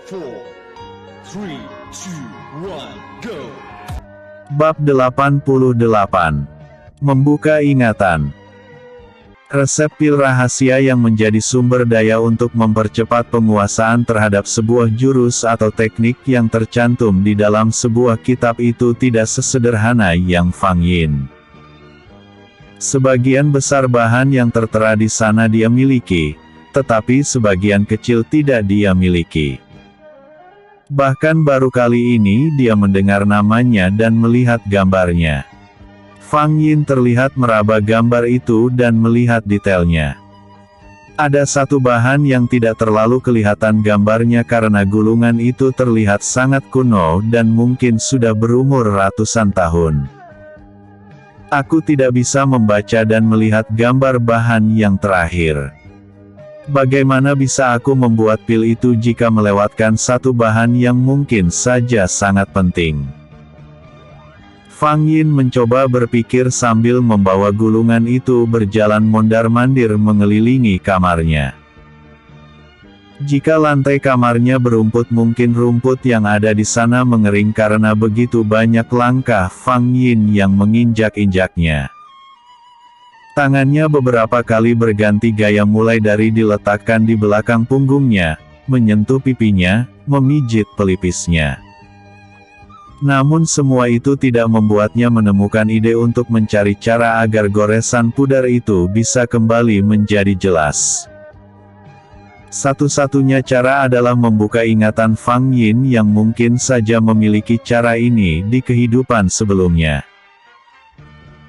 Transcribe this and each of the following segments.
4, 3, 2, 1, go! Bab 88. Membuka ingatan. Resep pil rahasia yang menjadi sumber daya untuk mempercepat penguasaan terhadap sebuah jurus atau teknik yang tercantum di dalam sebuah kitab itu tidak sesederhana yang Fang Yin. Sebagian besar bahan yang tertera di sana dia miliki, tetapi sebagian kecil tidak dia miliki. Bahkan baru kali ini dia mendengar namanya dan melihat gambarnya. Fang Yin terlihat meraba gambar itu dan melihat detailnya. Ada satu bahan yang tidak terlalu kelihatan gambarnya karena gulungan itu terlihat sangat kuno dan mungkin sudah berumur ratusan tahun. Aku tidak bisa membaca dan melihat gambar bahan yang terakhir. Bagaimana bisa aku membuat pil itu jika melewatkan satu bahan yang mungkin saja sangat penting? Fang Yin mencoba berpikir sambil membawa gulungan itu berjalan mondar-mandir mengelilingi kamarnya. Jika lantai kamarnya berumput, mungkin rumput yang ada di sana mengering karena begitu banyak langkah Fang Yin yang menginjak-injaknya. Tangannya beberapa kali berganti gaya, mulai dari diletakkan di belakang punggungnya, menyentuh pipinya, memijit pelipisnya. Namun semua itu tidak membuatnya menemukan ide untuk mencari cara agar goresan pudar itu bisa kembali menjadi jelas. Satu-satunya cara adalah membuka ingatan Fang Yin yang mungkin saja memiliki cara ini di kehidupan sebelumnya.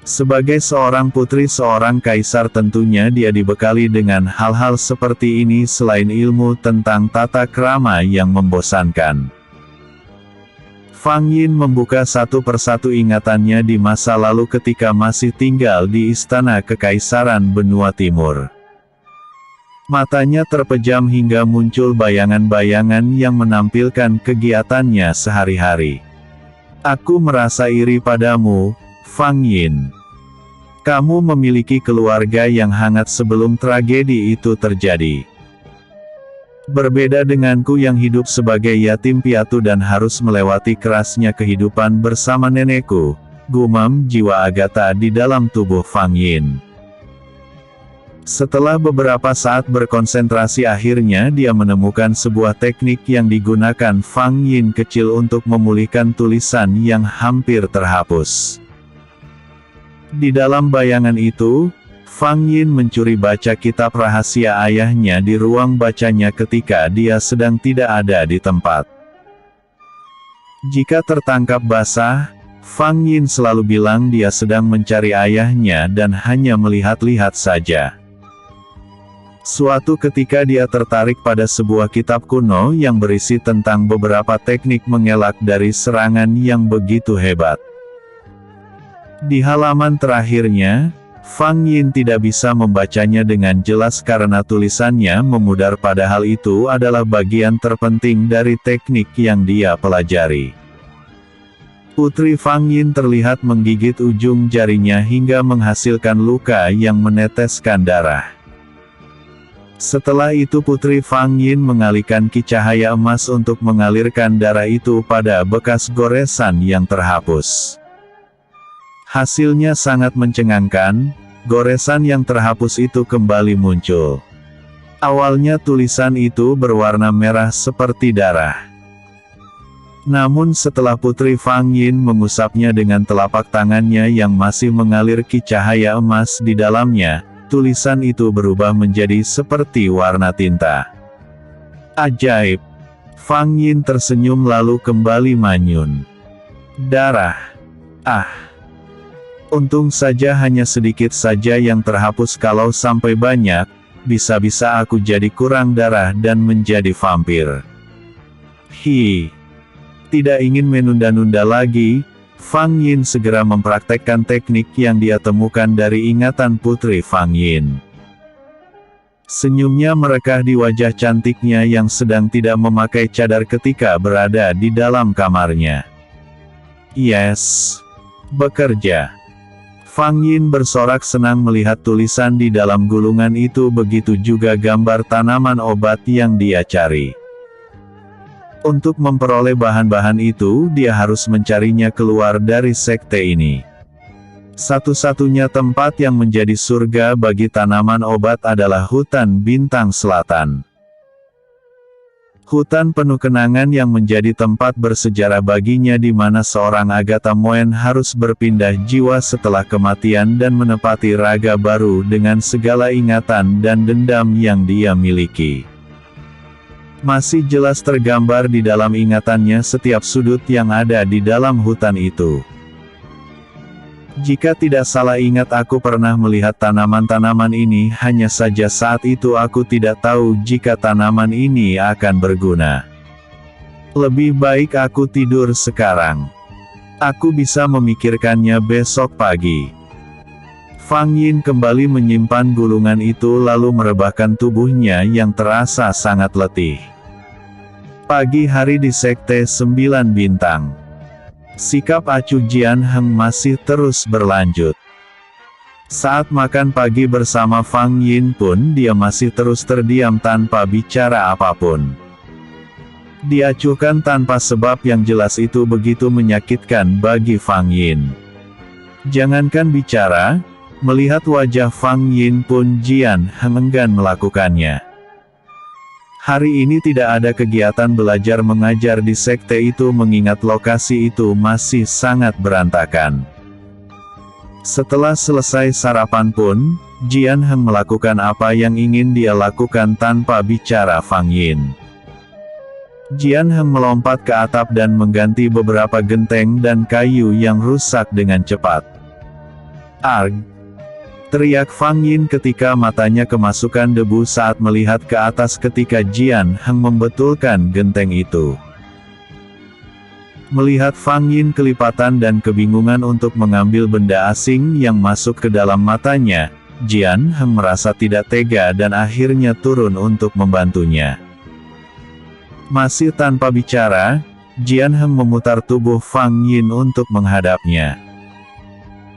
Sebagai seorang putri seorang kaisar, tentunya dia dibekali dengan hal-hal seperti ini selain ilmu tentang tata krama yang membosankan. Fang Yin membuka satu persatu ingatannya di masa lalu ketika masih tinggal di istana kekaisaran benua timur. Matanya terpejam hingga muncul bayangan-bayangan yang menampilkan kegiatannya sehari-hari. Aku merasa iri padamu, Fang Yin. Kamu memiliki keluarga yang hangat sebelum tragedi itu terjadi. Berbeda denganku yang hidup sebagai yatim piatu dan harus melewati kerasnya kehidupan bersama nenekku, gumam jiwa Agatha di dalam tubuh Fang Yin. Setelah beberapa saat berkonsentrasi, akhirnya dia menemukan sebuah teknik yang digunakan Fang Yin kecil untuk memulihkan tulisan yang hampir terhapus. Di dalam bayangan itu, Fang Yin mencuri baca kitab rahasia ayahnya di ruang bacanya ketika dia sedang tidak ada di tempat. Jika tertangkap basah, Fang Yin selalu bilang dia sedang mencari ayahnya dan hanya melihat-lihat saja. Suatu ketika dia tertarik pada sebuah kitab kuno yang berisi tentang beberapa teknik mengelak dari serangan yang begitu hebat. Di halaman terakhirnya, Fang Yin tidak bisa membacanya dengan jelas karena tulisannya memudar, padahal itu adalah bagian terpenting dari teknik yang dia pelajari. Putri Fang Yin terlihat menggigit ujung jarinya hingga menghasilkan luka yang meneteskan darah. Setelah itu Putri Fang Yin mengalihkan ki cahaya emas untuk mengalirkan darah itu pada bekas goresan yang terhapus. Hasilnya sangat mencengangkan, goresan yang terhapus itu kembali muncul. Awalnya tulisan itu berwarna merah seperti darah. Namun setelah Putri Fang Yin mengusapnya dengan telapak tangannya yang masih mengalir ki cahaya emas di dalamnya, tulisan itu berubah menjadi seperti warna tinta. Ajaib! Fang Yin tersenyum lalu kembali manyun. Darah. Ah! Untung saja hanya sedikit saja yang terhapus, kalau sampai banyak, bisa-bisa aku jadi kurang darah dan menjadi vampir. Hi. Tidak ingin menunda-nunda lagi, Fang Yin segera mempraktekkan teknik yang dia temukan dari ingatan Putri Fang Yin. Senyumnya merekah di wajah cantiknya yang sedang tidak memakai cadar ketika berada di dalam kamarnya. Yes. Bekerja. Fang Yin bersorak senang melihat tulisan di dalam gulungan itu, begitu juga gambar tanaman obat yang dia cari. Untuk memperoleh bahan-bahan itu, dia harus mencarinya keluar dari sekte ini. Satu-satunya tempat yang menjadi surga bagi tanaman obat adalah hutan bintang selatan. Hutan penuh kenangan yang menjadi tempat bersejarah baginya di mana seorang Agatha Moen harus berpindah jiwa setelah kematian dan menepati raga baru dengan segala ingatan dan dendam yang dia miliki. Masih jelas tergambar di dalam ingatannya setiap sudut yang ada di dalam hutan itu. Jika tidak salah ingat aku pernah melihat tanaman-tanaman ini, hanya saja saat itu aku tidak tahu jika tanaman ini akan berguna. Lebih baik aku tidur sekarang. Aku bisa memikirkannya besok pagi. Fang Yin kembali menyimpan gulungan itu lalu merebahkan tubuhnya yang terasa sangat letih. Pagi hari di Sekte 9 Bintang. Sikap acuh Jian Heng masih terus berlanjut. Saat makan pagi bersama Fang Yin pun dia masih terus terdiam tanpa bicara apapun. Diacuhkan tanpa sebab yang jelas itu begitu menyakitkan bagi Fang Yin. Jangankan bicara, melihat wajah Fang Yin pun Jian Heng enggan melakukannya. Hari ini tidak ada kegiatan belajar mengajar di sekte itu mengingat lokasi itu masih sangat berantakan. Setelah selesai sarapan pun, Jian Heng melakukan apa yang ingin dia lakukan tanpa bicara Fang Yin. Jian Heng melompat ke atap dan mengganti beberapa genteng dan kayu yang rusak dengan cepat. "Arg!" teriak Fang Yin ketika matanya kemasukan debu saat melihat ke atas ketika Jian Heng membetulkan genteng itu. Melihat Fang Yin kelipatan dan kebingungan untuk mengambil benda asing yang masuk ke dalam matanya, Jian Heng merasa tidak tega dan akhirnya turun untuk membantunya. Masih tanpa bicara, Jian Heng memutar tubuh Fang Yin untuk menghadapnya.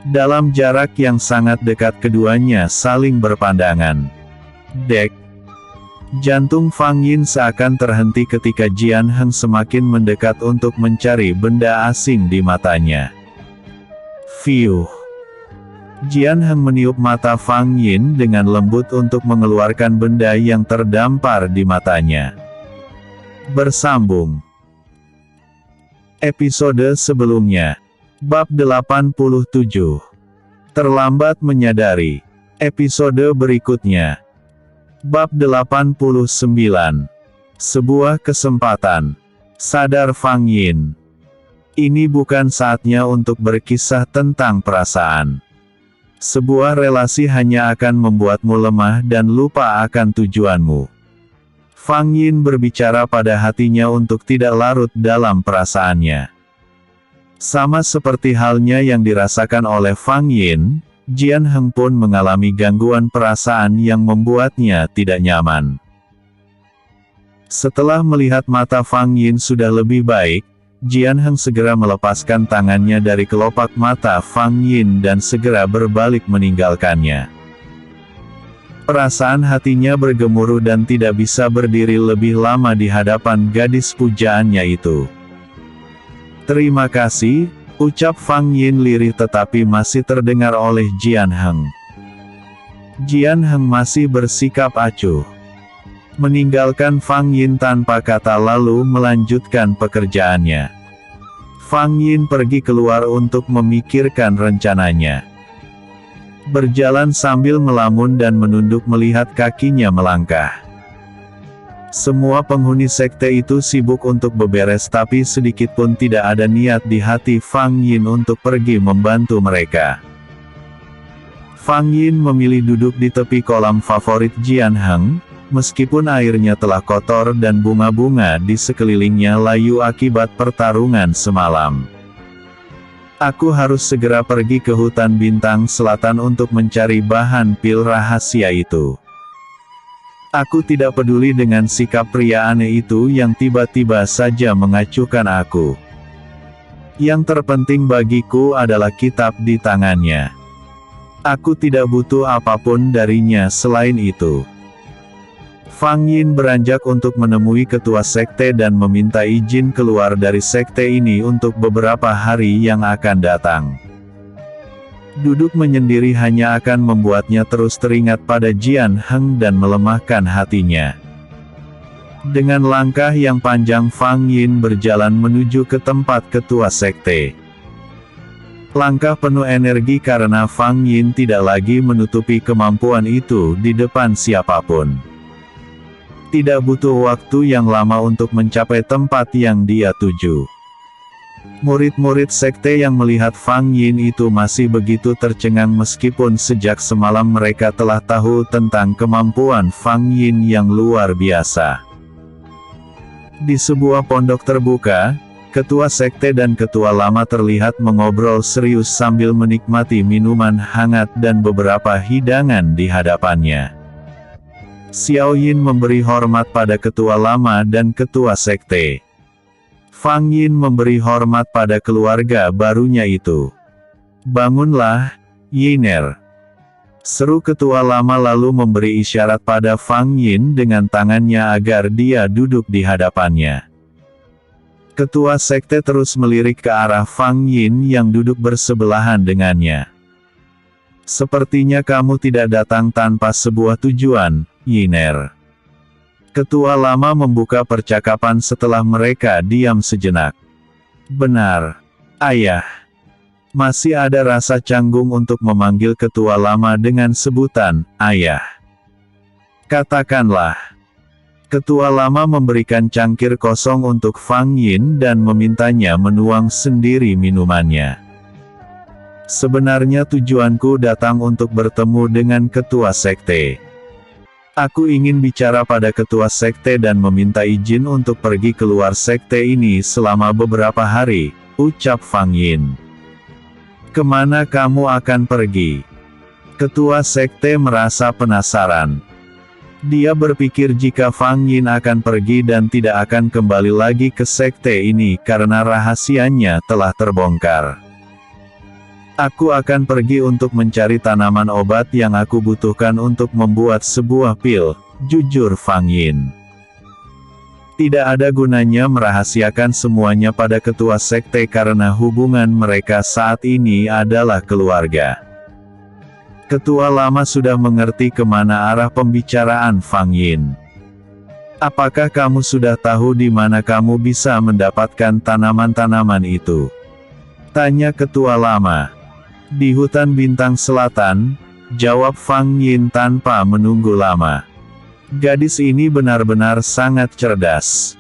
Dalam jarak yang sangat dekat keduanya saling berpandangan. Dek! Jantung Fang Yin seakan terhenti ketika Jian Heng semakin mendekat untuk mencari benda asing di matanya. Fiuh! Jian Heng meniup mata Fang Yin dengan lembut untuk mengeluarkan benda yang terdampar di matanya. Bersambung. Episode sebelumnya. Bab 87. Terlambat menyadari. Episode berikutnya. Bab 89. Sebuah kesempatan. Sadar Fang Yin. Ini bukan saatnya untuk berkisah tentang perasaan. Sebuah relasi hanya akan membuatmu lemah dan lupa akan tujuanmu. Fang Yin berbicara pada hatinya untuk tidak larut dalam perasaannya. Sama seperti halnya yang dirasakan oleh Fang Yin, Jian Heng pun mengalami gangguan perasaan yang membuatnya tidak nyaman. Setelah melihat mata Fang Yin sudah lebih baik, Jian Heng segera melepaskan tangannya dari kelopak mata Fang Yin dan segera berbalik meninggalkannya. Perasaan hatinya bergemuruh dan tidak bisa berdiri lebih lama di hadapan gadis pujaannya itu. "Terima kasih," ucap Fang Yin lirih tetapi masih terdengar oleh Jian Heng. Jian Heng masih bersikap acuh. Meninggalkan Fang Yin tanpa kata lalu melanjutkan pekerjaannya. Fang Yin pergi keluar untuk memikirkan rencananya. Berjalan sambil melamun dan menunduk melihat kakinya melangkah. Semua penghuni sekte itu sibuk untuk beberes tapi sedikit pun tidak ada niat di hati Fang Yin untuk pergi membantu mereka. Fang Yin memilih duduk di tepi kolam favorit Jian Heng, meskipun airnya telah kotor dan bunga-bunga di sekelilingnya layu akibat pertarungan semalam. Aku harus segera pergi ke hutan bintang selatan untuk mencari bahan pil rahasia itu. Aku tidak peduli dengan sikap pria aneh itu yang tiba-tiba saja mengacuhkan aku. Yang terpenting bagiku adalah kitab di tangannya. Aku tidak butuh apapun darinya selain itu. Fang Yin beranjak untuk menemui ketua sekte dan meminta izin keluar dari sekte ini untuk beberapa hari yang akan datang. Duduk menyendiri hanya akan membuatnya terus teringat pada Jian Heng dan melemahkan hatinya. Dengan langkah yang panjang Fang Yin berjalan menuju ke tempat ketua sekte. Langkah penuh energi karena Fang Yin tidak lagi menutupi kemampuan itu di depan siapapun. Tidak butuh waktu yang lama untuk mencapai tempat yang dia tuju. Murid-murid sekte yang melihat Fang Yin itu masih begitu tercengang meskipun sejak semalam mereka telah tahu tentang kemampuan Fang Yin yang luar biasa. Di sebuah pondok terbuka, ketua sekte dan ketua lama terlihat mengobrol serius sambil menikmati minuman hangat dan beberapa hidangan di hadapannya. Xiao Yin memberi hormat pada ketua lama dan ketua sekte. Fang Yin memberi hormat pada keluarga barunya itu. "Bangunlah, Yiner," seru ketua lama lalu memberi isyarat pada Fang Yin dengan tangannya agar dia duduk di hadapannya. Ketua sekte terus melirik ke arah Fang Yin yang duduk bersebelahan dengannya. "Sepertinya kamu tidak datang tanpa sebuah tujuan, Yiner." Ketua lama membuka percakapan setelah mereka diam sejenak. "Benar, Ayah." Masih ada rasa canggung untuk memanggil ketua lama dengan sebutan, Ayah. "Katakanlah." Ketua lama memberikan cangkir kosong untuk Fang Yin dan memintanya menuang sendiri minumannya. "Sebenarnya tujuanku datang untuk bertemu dengan ketua sekte. Aku ingin bicara pada ketua sekte dan meminta izin untuk pergi keluar sekte ini selama beberapa hari," ucap Fang Yin. "Kemana kamu akan pergi?" Ketua sekte merasa penasaran. Dia berpikir jika Fang Yin akan pergi dan tidak akan kembali lagi ke sekte ini karena rahasianya telah terbongkar. "Aku akan pergi untuk mencari tanaman obat yang aku butuhkan untuk membuat sebuah pil," jujur Fang Yin. Tidak ada gunanya merahasiakan semuanya pada ketua sekte karena hubungan mereka saat ini adalah keluarga. Ketua lama sudah mengerti kemana arah pembicaraan Fang Yin. "Apakah kamu sudah tahu di mana kamu bisa mendapatkan tanaman-tanaman itu?" tanya ketua lama. "Di hutan bintang selatan," jawab Fang Yin tanpa menunggu lama. Gadis ini benar-benar sangat cerdas.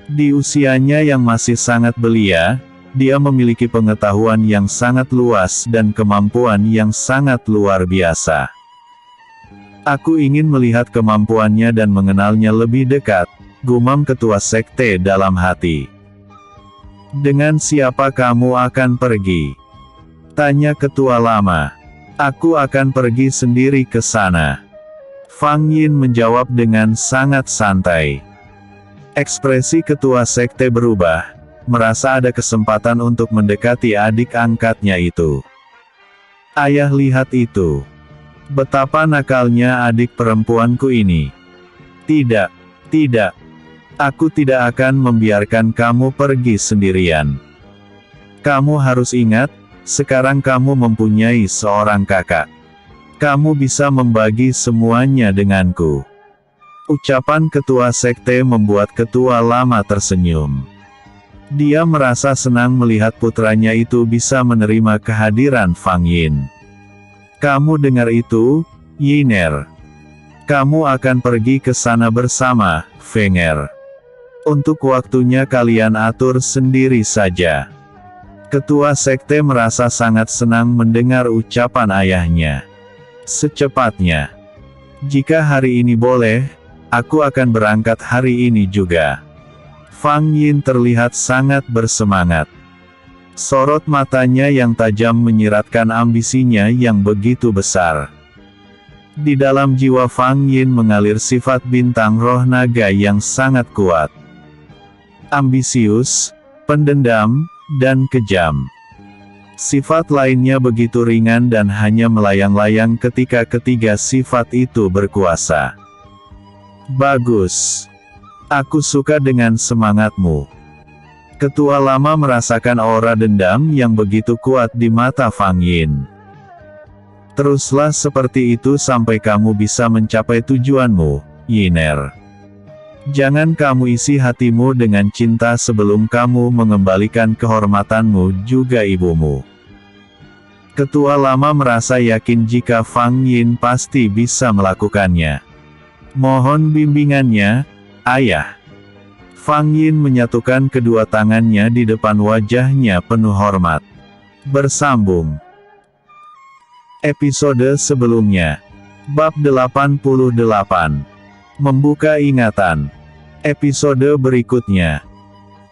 Di usianya yang masih sangat belia, dia memiliki pengetahuan yang sangat luas dan kemampuan yang sangat luar biasa. "Aku ingin melihat kemampuannya dan mengenalnya lebih dekat," gumam ketua sekte dalam hati. "Dengan siapa kamu akan pergi?" tanya ketua lama. "Aku akan pergi sendiri ke sana." Fang Yin menjawab dengan sangat santai. Ekspresi ketua sekte berubah, merasa ada kesempatan untuk mendekati adik angkatnya itu. "Ayah, lihat itu. Betapa nakalnya adik perempuanku ini. Tidak, tidak. Aku tidak akan membiarkan kamu pergi sendirian. Kamu harus ingat, sekarang kamu mempunyai seorang kakak. Kamu bisa membagi semuanya denganku." Ucapan ketua sekte membuat ketua lama tersenyum. Dia merasa senang melihat putranya itu bisa menerima kehadiran Fang Yin. "Kamu dengar itu, Yiner? Kamu akan pergi ke sana bersama Fenger. Untuk waktunya kalian atur sendiri saja." Ketua sekte merasa sangat senang mendengar ucapan ayahnya. "Secepatnya. Jika hari ini boleh, aku akan berangkat hari ini juga." Fang Yin terlihat sangat bersemangat. Sorot matanya yang tajam menyiratkan ambisinya yang begitu besar. Di dalam jiwa Fang Yin mengalir sifat bintang roh naga yang sangat kuat. Ambisius, pendendam, dan kejam. Sifat lainnya begitu ringan dan hanya melayang-layang ketika ketiga sifat itu berkuasa. Bagus. Aku suka dengan semangatmu. Ketua lama merasakan aura dendam yang begitu kuat di mata Fang Yin. Teruslah seperti itu sampai kamu bisa mencapai tujuanmu, Yiner. Jangan kamu isi hatimu dengan cinta sebelum kamu mengembalikan kehormatanmu juga ibumu. Ketua lama merasa yakin jika Fang Yin pasti bisa melakukannya. Mohon bimbingannya, Ayah. Fang Yin menyatukan kedua tangannya di depan wajahnya penuh hormat. Bersambung. Episode sebelumnya. Bab 88. Membuka ingatan. Episode berikutnya.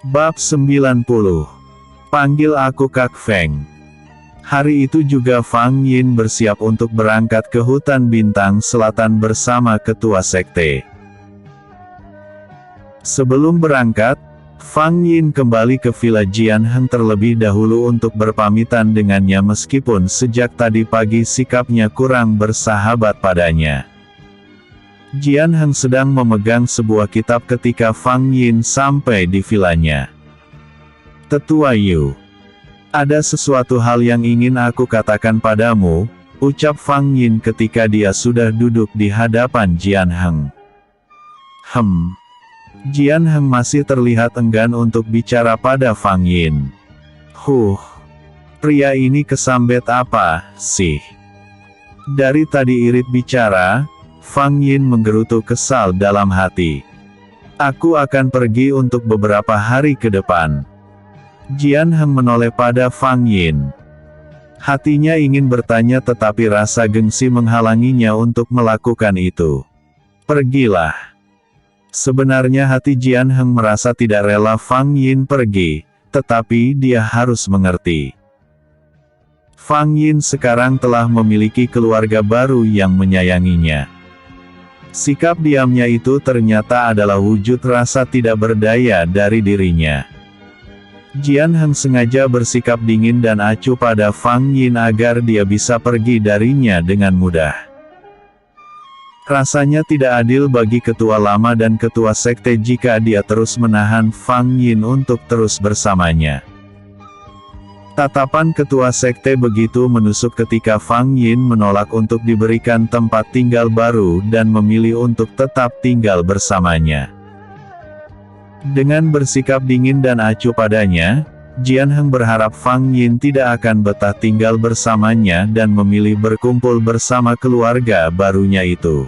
Bab 90. Panggil aku Kak Feng. Hari itu juga Fang Yin bersiap untuk berangkat ke hutan bintang selatan bersama ketua sekte. Sebelum berangkat, Fang Yin kembali ke Villa Jian Heng terlebih dahulu untuk berpamitan dengannya meskipun sejak tadi pagi sikapnya kurang bersahabat padanya. Jian Heng sedang memegang sebuah kitab ketika Fang Yin sampai di vilanya. "Tetua Yu, ada sesuatu hal yang ingin aku katakan padamu," ucap Fang Yin ketika dia sudah duduk di hadapan Jian Heng. Jian Heng masih terlihat enggan untuk bicara pada Fang Yin. Pria ini kesambet apa, sih? Dari tadi irit bicara, Fang Yin menggerutu kesal dalam hati. "Aku akan pergi untuk beberapa hari ke depan." Jian Heng menoleh pada Fang Yin. Hatinya ingin bertanya tetapi rasa gengsi menghalanginya untuk melakukan itu. "Pergilah." Sebenarnya hati Jian Heng merasa tidak rela Fang Yin pergi, tetapi dia harus mengerti. Fang Yin sekarang telah memiliki keluarga baru yang menyayanginya. Sikap diamnya itu ternyata adalah wujud rasa tidak berdaya dari dirinya. Jian Heng sengaja bersikap dingin dan acuh pada Fang Yin agar dia bisa pergi darinya dengan mudah. Rasanya tidak adil bagi ketua lama dan ketua sekte jika dia terus menahan Fang Yin untuk terus bersamanya. Tatapan ketua sekte begitu menusuk ketika Fang Yin menolak untuk diberikan tempat tinggal baru dan memilih untuk tetap tinggal bersamanya. Dengan bersikap dingin dan acuh padanya, Jian Heng berharap Fang Yin tidak akan betah tinggal bersamanya dan memilih berkumpul bersama keluarga barunya itu.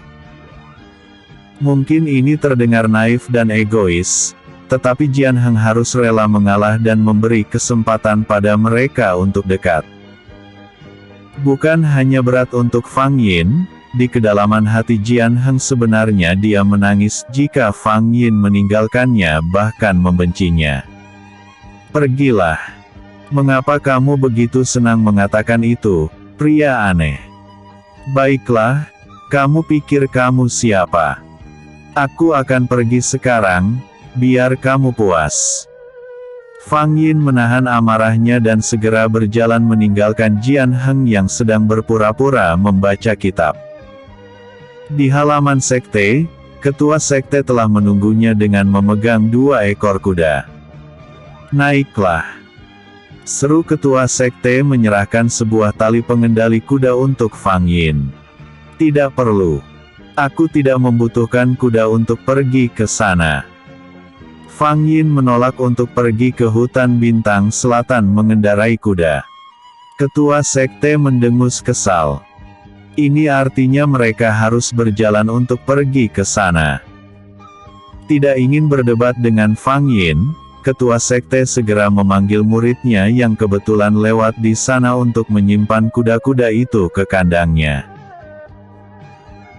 Mungkin ini terdengar naif dan egois, tetapi Jian Heng harus rela mengalah dan memberi kesempatan pada mereka untuk dekat. Bukan hanya berat untuk Fang Yin, di kedalaman hati Jian Heng sebenarnya dia menangis jika Fang Yin meninggalkannya bahkan membencinya. "Pergilah. Mengapa kamu begitu senang mengatakan itu, pria aneh? Baiklah, kamu pikir kamu siapa? Aku akan pergi sekarang, biar kamu puas." Fang Yin menahan amarahnya dan segera berjalan meninggalkan Jian Heng yang sedang berpura-pura membaca kitab. Di halaman sekte, ketua sekte telah menunggunya dengan memegang 2 ekor kuda. "Naiklah," seru ketua sekte menyerahkan sebuah tali pengendali kuda untuk Fang Yin. "Tidak perlu. Aku tidak membutuhkan kuda untuk pergi ke sana." Fang Yin menolak untuk pergi ke hutan bintang selatan mengendarai kuda. Ketua sekte mendengus kesal. Ini artinya mereka harus berjalan untuk pergi ke sana. Tidak ingin berdebat dengan Fang Yin, ketua sekte segera memanggil muridnya yang kebetulan lewat di sana untuk menyimpan kuda-kuda itu ke kandangnya.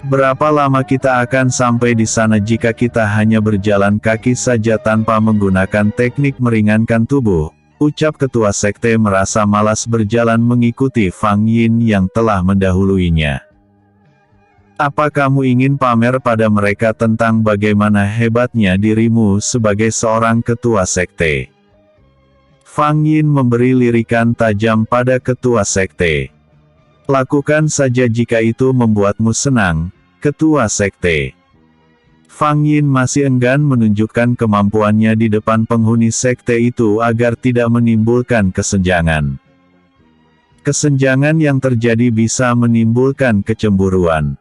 "Berapa lama kita akan sampai di sana jika kita hanya berjalan kaki saja tanpa menggunakan teknik meringankan tubuh?" ucap ketua sekte merasa malas berjalan mengikuti Fang Yin yang telah mendahuluinya. "Apa kamu ingin pamer pada mereka tentang bagaimana hebatnya dirimu sebagai seorang ketua sekte?" Fang Yin memberi lirikan tajam pada ketua sekte. "Lakukan saja jika itu membuatmu senang, ketua sekte." Fang Yin masih enggan menunjukkan kemampuannya di depan penghuni sekte itu agar tidak menimbulkan kesenjangan. Kesenjangan yang terjadi bisa menimbulkan kecemburuan.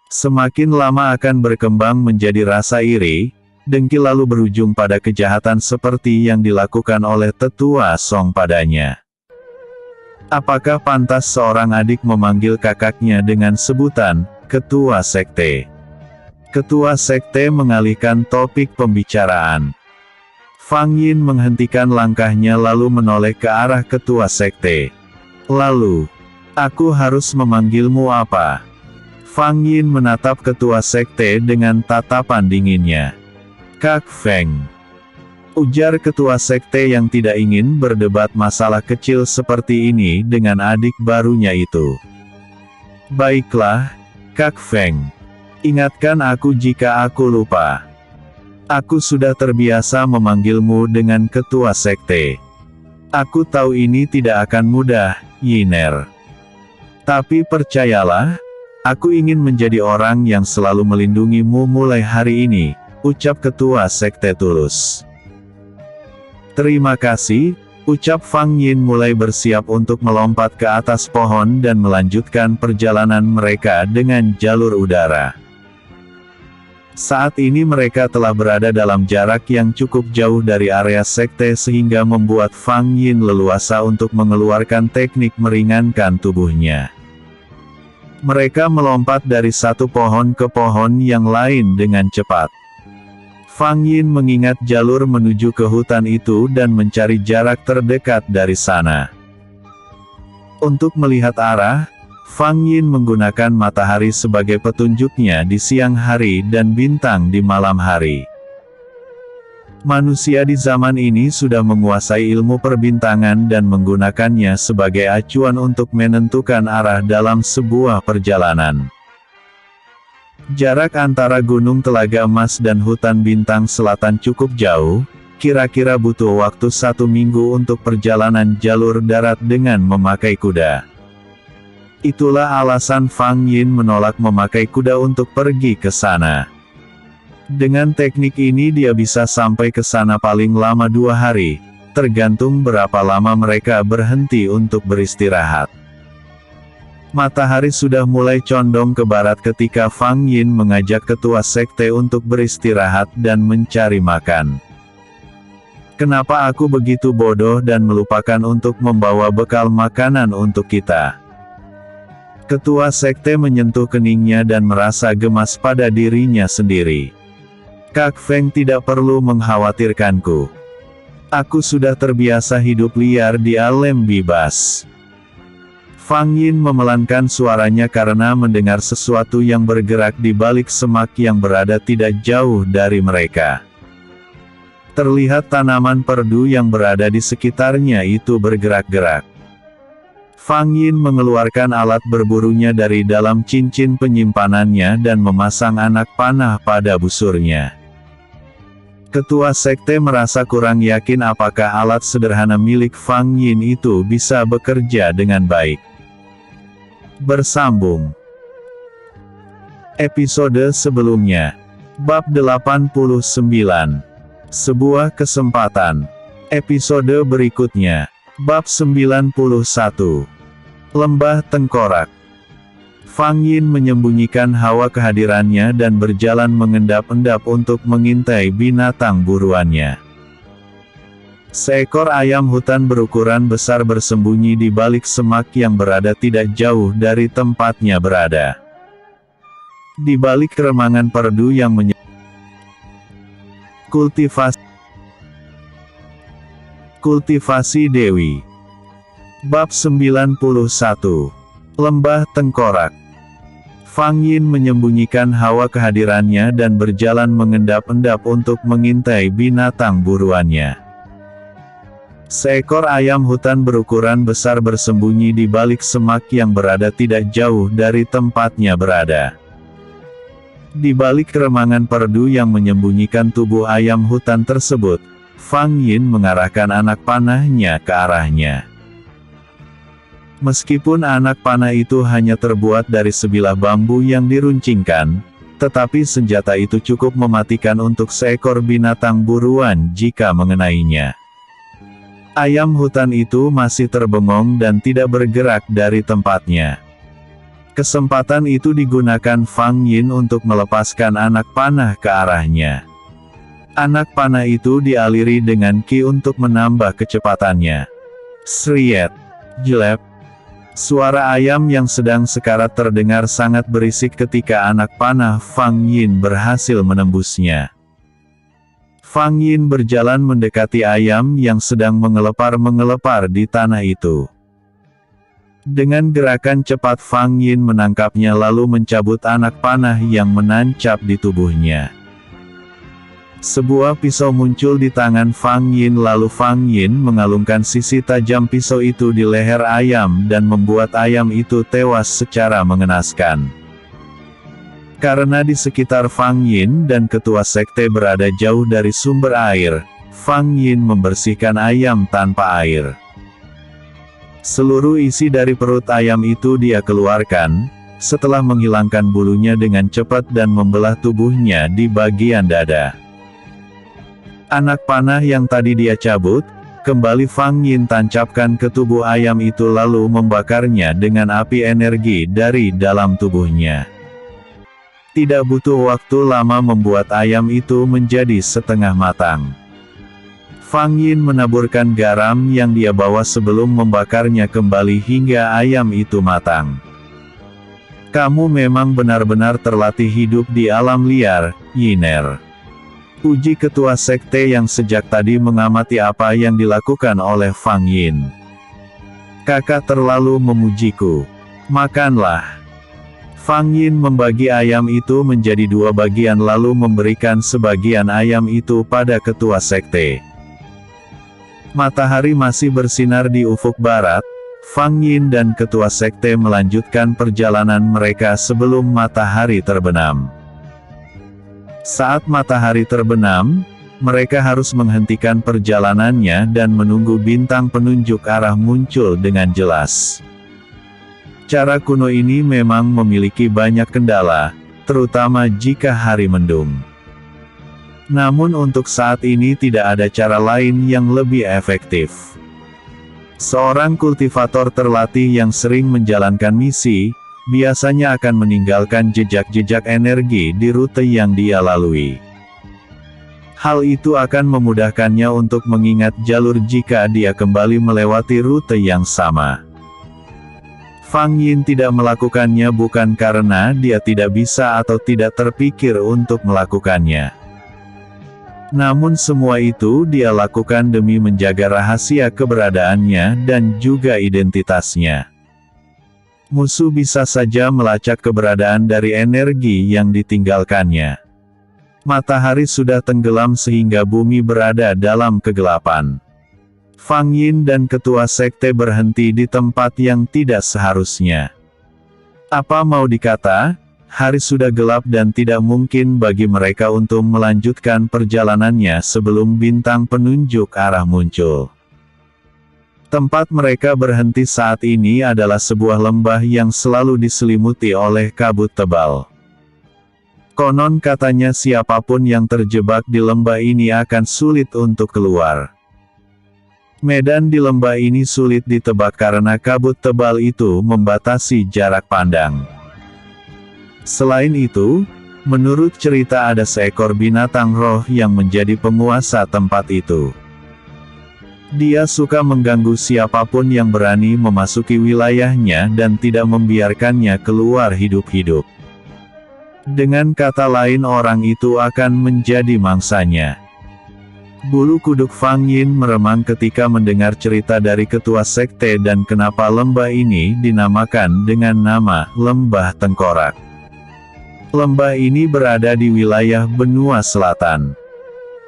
Semakin lama akan berkembang menjadi rasa iri, dengki lalu berujung pada kejahatan seperti yang dilakukan oleh tetua Song padanya. Apakah pantas seorang adik memanggil kakaknya dengan sebutan ketua sekte? Ketua sekte mengalihkan topik pembicaraan. Fang Yin menghentikan langkahnya lalu menoleh ke arah ketua sekte. Lalu, aku harus memanggilmu apa? Fang Yin menatap ketua sekte dengan tatapan dinginnya. Kak Feng. Ujar ketua sekte yang tidak ingin berdebat masalah kecil seperti ini dengan adik barunya itu. Baiklah, Kak Feng. Ingatkan aku jika aku lupa. Aku sudah terbiasa memanggilmu dengan ketua sekte. Aku tahu ini tidak akan mudah, Yiner. Tapi percayalah, aku ingin menjadi orang yang selalu melindungimu mulai hari ini, ucap ketua sekte tulus. Terima kasih, ucap Fang Yin mulai bersiap untuk melompat ke atas pohon dan melanjutkan perjalanan mereka dengan jalur udara. Saat ini mereka telah berada dalam jarak yang cukup jauh dari area sekte sehingga membuat Fang Yin leluasa untuk mengeluarkan teknik meringankan tubuhnya. Mereka melompat dari satu pohon ke pohon yang lain dengan cepat. Fang Yin mengingat jalur menuju ke hutan itu dan mencari jarak terdekat dari sana. Untuk melihat arah, Fang Yin menggunakan matahari sebagai petunjuknya di siang hari dan bintang di malam hari. Manusia di zaman ini sudah menguasai ilmu perbintangan dan menggunakannya sebagai acuan untuk menentukan arah dalam sebuah perjalanan. Jarak antara Gunung Telaga Emas dan Hutan Bintang Selatan cukup jauh, kira-kira butuh waktu 1 minggu untuk perjalanan jalur darat dengan memakai kuda. Itulah alasan Fang Yin menolak memakai kuda untuk pergi ke sana. Dengan teknik ini dia bisa sampai ke sana paling lama 2 hari, tergantung berapa lama mereka berhenti untuk beristirahat. Matahari sudah mulai condong ke barat ketika Fang Yin mengajak ketua sekte untuk beristirahat dan mencari makan. Kenapa aku begitu bodoh dan melupakan untuk membawa bekal makanan untuk kita? Ketua sekte menyentuh keningnya dan merasa gemas pada dirinya sendiri. Kak Feng tidak perlu mengkhawatirkanku. Aku sudah terbiasa hidup liar di alam bebas. Fang Yin memelankan suaranya karena mendengar sesuatu yang bergerak di balik semak yang berada tidak jauh dari mereka. Terlihat tanaman perdu yang berada di sekitarnya itu bergerak-gerak. Fang Yin mengeluarkan alat berburunya dari dalam cincin penyimpanannya dan memasang anak panah pada busurnya. Ketua sekte merasa kurang yakin apakah alat sederhana milik Fang Yin itu bisa bekerja dengan baik. Bersambung. Episode sebelumnya. Bab 89. Sebuah kesempatan. Episode berikutnya. Bab 91. Lembah Tengkorak. Fang Yin menyembunyikan hawa kehadirannya dan berjalan mengendap-endap untuk mengintai binatang buruannya. Seekor ayam hutan berukuran besar bersembunyi di balik semak yang berada tidak jauh dari tempatnya berada. Di balik remangan perdu yang Kultivasi Dewi. Bab 91. Lembah Tengkorak. Fang Yin menyembunyikan hawa kehadirannya dan berjalan mengendap-endap untuk mengintai binatang buruannya. Seekor ayam hutan berukuran besar bersembunyi di balik semak yang berada tidak jauh dari tempatnya berada. Di balik remangan perdu yang menyembunyikan tubuh ayam hutan tersebut, Fang Yin mengarahkan anak panahnya ke arahnya. Meskipun anak panah itu hanya terbuat dari sebilah bambu yang diruncingkan, tetapi senjata itu cukup mematikan untuk seekor binatang buruan jika mengenainya. Ayam hutan itu masih terbengong dan tidak bergerak dari tempatnya. Kesempatan itu digunakan Fang Yin untuk melepaskan anak panah ke arahnya. Anak panah itu dialiri dengan Qi untuk menambah kecepatannya. Sriet, jelep. Suara ayam yang sedang sekarat terdengar sangat berisik ketika anak panah Fang Yin berhasil menembusnya. Fang Yin berjalan mendekati ayam yang sedang mengelepar-mengelepar di tanah itu. Dengan gerakan cepat Fang Yin menangkapnya lalu mencabut anak panah yang menancap di tubuhnya. Sebuah pisau muncul di tangan Fang Yin lalu Fang Yin mengalungkan sisi tajam pisau itu di leher ayam dan membuat ayam itu tewas secara mengenaskan. Karena di sekitar Fang Yin dan ketua sekte berada jauh dari sumber air, Fang Yin membersihkan ayam tanpa air. Seluruh isi dari perut ayam itu dia keluarkan, setelah menghilangkan bulunya dengan cepat dan membelah tubuhnya di bagian dada. Anak panah yang tadi dia cabut, kembali Fang Yin tancapkan ke tubuh ayam itu lalu membakarnya dengan api energi dari dalam tubuhnya. Tidak butuh waktu lama membuat ayam itu menjadi setengah matang. Fang Yin menaburkan garam yang dia bawa sebelum membakarnya kembali hingga ayam itu matang. Kamu memang benar-benar terlatih hidup di alam liar, Yiner. Uji ketua sekte yang sejak tadi mengamati apa yang dilakukan oleh Fang Yin. Kakak terlalu memujiku. Makanlah. Fang Yin membagi ayam itu menjadi dua bagian lalu memberikan sebagian ayam itu pada ketua sekte. Matahari masih bersinar di ufuk barat, Fang Yin dan ketua sekte melanjutkan perjalanan mereka sebelum matahari terbenam. Saat matahari terbenam, mereka harus menghentikan perjalanannya dan menunggu bintang penunjuk arah muncul dengan jelas. Cara kuno ini memang memiliki banyak kendala, terutama jika hari mendung. Namun untuk saat ini tidak ada cara lain yang lebih efektif. Seorang kultivator terlatih yang sering menjalankan misi, biasanya akan meninggalkan jejak-jejak energi di rute yang dia lalui. Hal itu akan memudahkannya untuk mengingat jalur jika dia kembali melewati rute yang sama. Fang Yin tidak melakukannya bukan karena dia tidak bisa atau tidak terpikir untuk melakukannya. Namun semua itu dia lakukan demi menjaga rahasia keberadaannya dan juga identitasnya. Musuh bisa saja melacak keberadaan dari energi yang ditinggalkannya. Matahari sudah tenggelam sehingga bumi berada dalam kegelapan. Fang Yin dan ketua sekte berhenti di tempat yang tidak seharusnya. Apa mau dikata, hari sudah gelap dan tidak mungkin bagi mereka untuk melanjutkan perjalanannya sebelum bintang penunjuk arah muncul. Tempat mereka berhenti saat ini adalah sebuah lembah yang selalu diselimuti oleh kabut tebal. Konon katanya siapapun yang terjebak di lembah ini akan sulit untuk keluar. Medan di lembah ini sulit ditebak karena kabut tebal itu membatasi jarak pandang. Selain itu, menurut cerita ada seekor binatang roh yang menjadi penguasa tempat itu. Dia suka mengganggu siapapun yang berani memasuki wilayahnya dan tidak membiarkannya keluar hidup-hidup. Dengan kata lain orang itu akan menjadi mangsanya. Bulu kuduk Fang Yin meremang ketika mendengar cerita dari ketua sekte dan kenapa lembah ini dinamakan dengan nama Lembah Tengkorak. Lembah ini berada di wilayah benua selatan.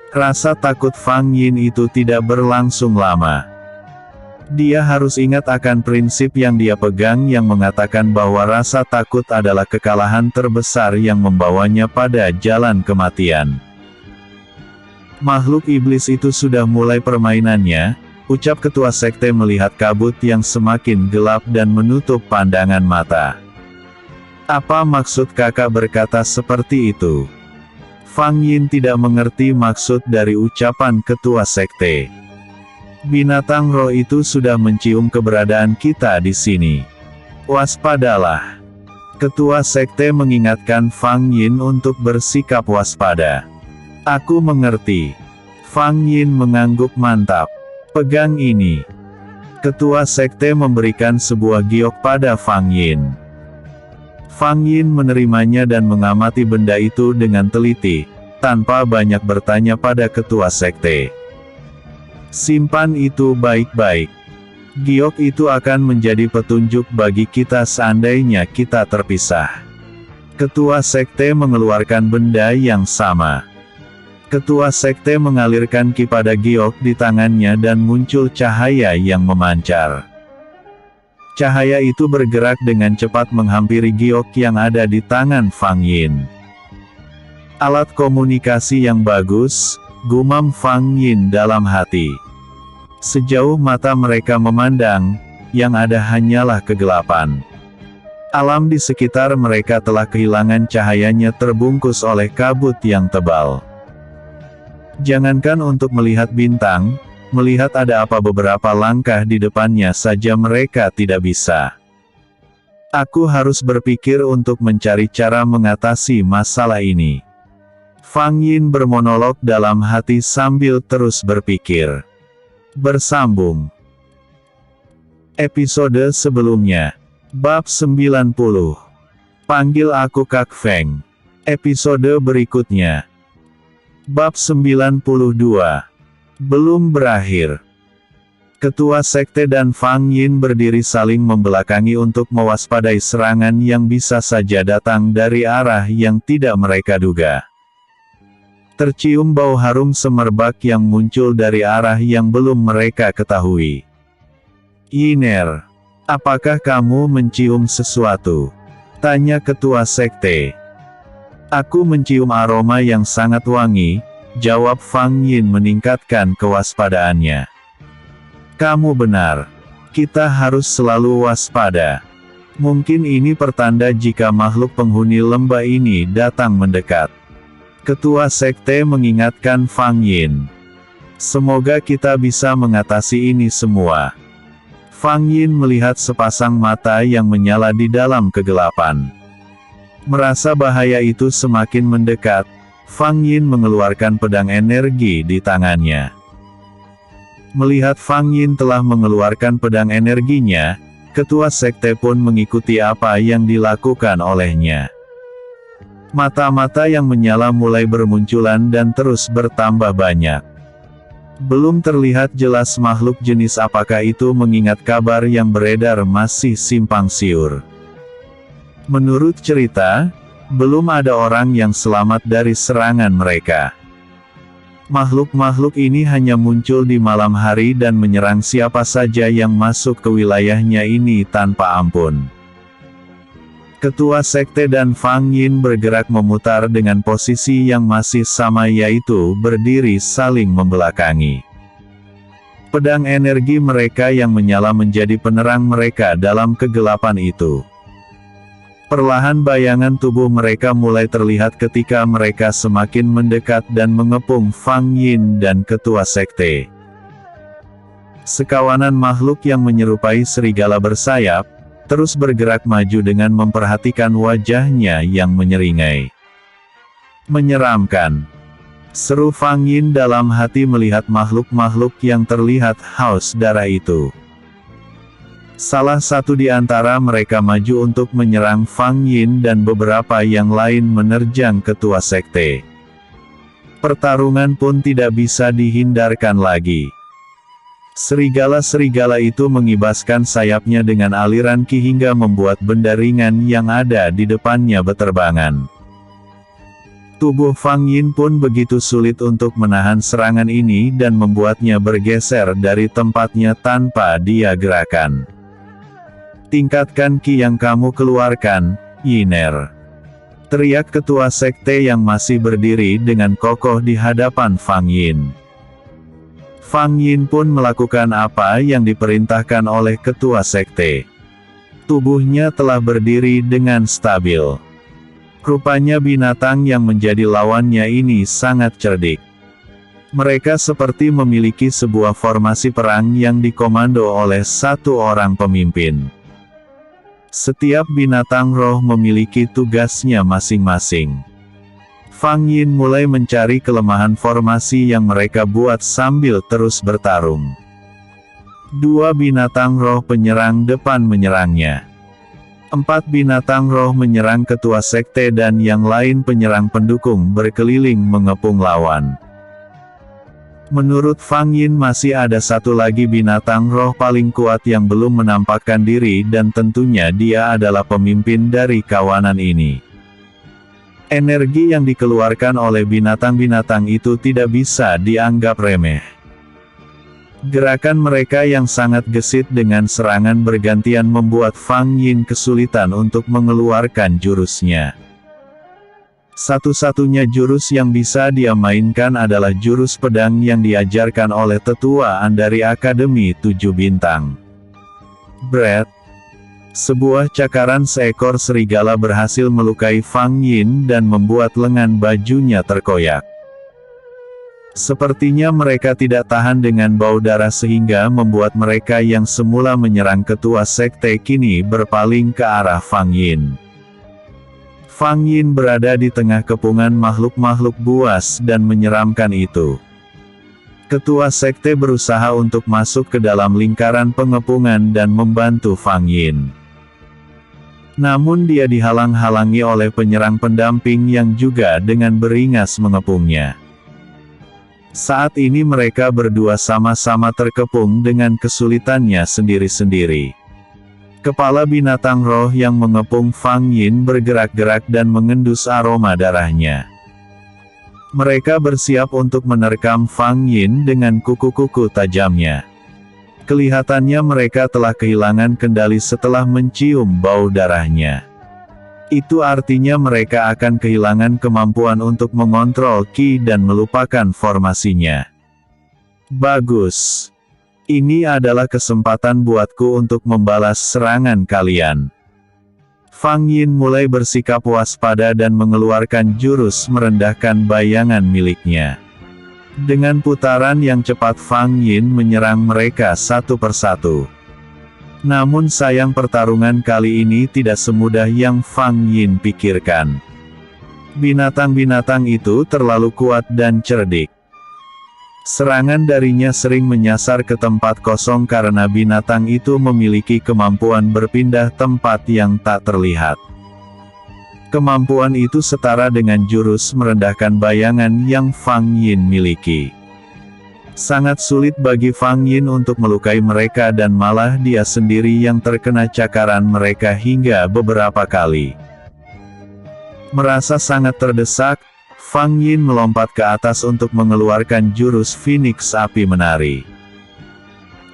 Rasa takut Fang Yin itu tidak berlangsung lama. Dia harus ingat akan prinsip yang dia pegang yang mengatakan bahwa rasa takut adalah kekalahan terbesar yang membawanya pada jalan kematian. Makhluk iblis itu sudah mulai permainannya, ucap ketua sekte melihat kabut yang semakin gelap dan menutup pandangan mata. Apa maksud kakak berkata seperti itu? Fang Yin tidak mengerti maksud dari ucapan ketua sekte. Binatang roh itu sudah mencium keberadaan kita di sini. Waspadalah. Ketua sekte mengingatkan Fang Yin untuk bersikap waspada. Aku mengerti. Fang Yin mengangguk mantap. Pegang ini. Ketua sekte memberikan sebuah giok pada Fang Yin. Fang Yin menerimanya dan mengamati benda itu dengan teliti, tanpa banyak bertanya pada ketua sekte. Simpan itu baik-baik. Giok itu akan menjadi petunjuk bagi kita seandainya kita terpisah. Ketua sekte mengeluarkan benda yang sama. Ketua sekte mengalirkan ki pada giok di tangannya dan muncul cahaya yang memancar. Cahaya itu bergerak dengan cepat menghampiri giok yang ada di tangan Fang Yin. Alat komunikasi yang bagus, gumam Fang Yin dalam hati. Sejauh mata mereka memandang, yang ada hanyalah kegelapan. Alam di sekitar mereka telah kehilangan cahayanya terbungkus oleh kabut yang tebal. Jangankan untuk melihat bintang, melihat ada apa beberapa langkah di depannya saja mereka tidak bisa. Aku harus berpikir untuk mencari cara mengatasi masalah ini. Fang Yin bermonolog dalam hati sambil terus berpikir. Bersambung. Episode sebelumnya. Bab 90. Panggil aku Kak Feng. Episode berikutnya. Bab 92. Belum berakhir. Ketua sekte dan Fang Yin berdiri saling membelakangi untuk mewaspadai serangan yang bisa saja datang dari arah yang tidak mereka duga. Tercium bau harum semerbak yang muncul dari arah yang belum mereka ketahui. Yiner, apakah kamu mencium sesuatu? Tanya ketua sekte. Aku mencium aroma yang sangat wangi, jawab Fang Yin meningkatkan kewaspadaannya. Kamu benar. Kita harus selalu waspada. Mungkin ini pertanda jika makhluk penghuni lembah ini datang mendekat. Ketua sekte mengingatkan Fang Yin. Semoga kita bisa mengatasi ini semua. Fang Yin melihat sepasang mata yang menyala di dalam kegelapan. Merasa bahaya itu semakin mendekat, Fang Yin mengeluarkan pedang energi di tangannya. Melihat Fang Yin telah mengeluarkan pedang energinya, ketua sekte pun mengikuti apa yang dilakukan olehnya. Mata-mata yang menyala mulai bermunculan dan terus bertambah banyak. Belum terlihat jelas makhluk jenis apakah itu mengingat kabar yang beredar masih simpang siur. Menurut cerita, belum ada orang yang selamat dari serangan mereka. Makhluk-makhluk ini hanya muncul di malam hari dan menyerang siapa saja yang masuk ke wilayahnya ini tanpa ampun. Ketua sekte dan Fang Yin bergerak memutar dengan posisi yang masih sama, yaitu berdiri saling membelakangi. Pedang energi mereka yang menyala menjadi penerang mereka dalam kegelapan itu. Perlahan bayangan tubuh mereka mulai terlihat ketika mereka semakin mendekat dan mengepung Fang Yin dan ketua sekte. Sekawanan makhluk yang menyerupai serigala bersayap, terus bergerak maju dengan memperhatikan wajahnya yang menyeringai. Menyeramkan. Seru Fang Yin dalam hati melihat makhluk-makhluk yang terlihat haus darah itu. Salah satu di antara mereka maju untuk menyerang Fang Yin dan beberapa yang lain menerjang ketua sekte. Pertarungan pun tidak bisa dihindarkan lagi. Serigala-serigala itu mengibaskan sayapnya dengan aliran ki hingga membuat benda ringan yang ada di depannya beterbangan. Tubuh Fang Yin pun begitu sulit untuk menahan serangan ini dan membuatnya bergeser dari tempatnya tanpa dia gerakan. Tingkatkan ki yang kamu keluarkan, Yiner. Teriak ketua sekte yang masih berdiri dengan kokoh di hadapan Fang Yin. Fang Yin pun melakukan apa yang diperintahkan oleh ketua sekte. Tubuhnya telah berdiri dengan stabil. Rupanya binatang yang menjadi lawannya ini sangat cerdik. Mereka seperti memiliki sebuah formasi perang yang dikomando oleh satu orang pemimpin. Setiap binatang roh memiliki tugasnya masing-masing. Fang Yin mulai mencari kelemahan formasi yang mereka buat sambil terus bertarung. Dua binatang roh penyerang depan menyerangnya. 4 binatang roh menyerang ketua sekte dan yang lain penyerang pendukung berkeliling mengepung lawan. Menurut Fang Yin masih ada satu lagi binatang roh paling kuat yang belum menampakkan diri dan tentunya dia adalah pemimpin dari kawanan ini. Energi yang dikeluarkan oleh binatang-binatang itu tidak bisa dianggap remeh. Gerakan mereka yang sangat gesit dengan serangan bergantian membuat Fang Yin kesulitan untuk mengeluarkan jurusnya. Satu-satunya jurus yang bisa dia mainkan adalah jurus pedang yang diajarkan oleh tetuaan dari Akademi 7 Bintang. Bread. Sebuah cakaran seekor serigala berhasil melukai Fang Yin dan membuat lengan bajunya terkoyak. Sepertinya mereka tidak tahan dengan bau darah sehingga membuat mereka yang semula menyerang ketua sekte kini berpaling ke arah Fang Yin. Fang Yin berada di tengah kepungan makhluk-makhluk buas dan menyeramkan itu. Ketua sekte berusaha untuk masuk ke dalam lingkaran pengepungan dan membantu Fang Yin. Namun dia dihalang-halangi oleh penyerang pendamping yang juga dengan beringas mengepungnya. Saat ini mereka berdua sama-sama terkepung dengan kesulitannya sendiri-sendiri. Kepala binatang roh yang mengepung Fang Yin bergerak-gerak dan mengendus aroma darahnya. Mereka bersiap untuk menerkam Fang Yin dengan kuku-kuku tajamnya. Kelihatannya mereka telah kehilangan kendali setelah mencium bau darahnya. Itu artinya mereka akan kehilangan kemampuan untuk mengontrol Qi dan melupakan formasinya. Bagus. Ini adalah kesempatan buatku untuk membalas serangan kalian. Fang Yin mulai bersikap waspada dan mengeluarkan jurus merendahkan bayangan miliknya. Dengan putaran yang cepat Fang Yin menyerang mereka satu persatu. Namun sayang pertarungan kali ini tidak semudah yang Fang Yin pikirkan. Binatang-binatang itu terlalu kuat dan cerdik. Serangan darinya sering menyasar ke tempat kosong karena binatang itu memiliki kemampuan berpindah tempat yang tak terlihat. Kemampuan itu setara dengan jurus merendahkan bayangan yang Fang Yin miliki. Sangat sulit bagi Fang Yin untuk melukai mereka dan malah dia sendiri yang terkena cakaran mereka hingga beberapa kali. Merasa sangat terdesak, Fang Yin melompat ke atas untuk mengeluarkan jurus Phoenix Api Menari.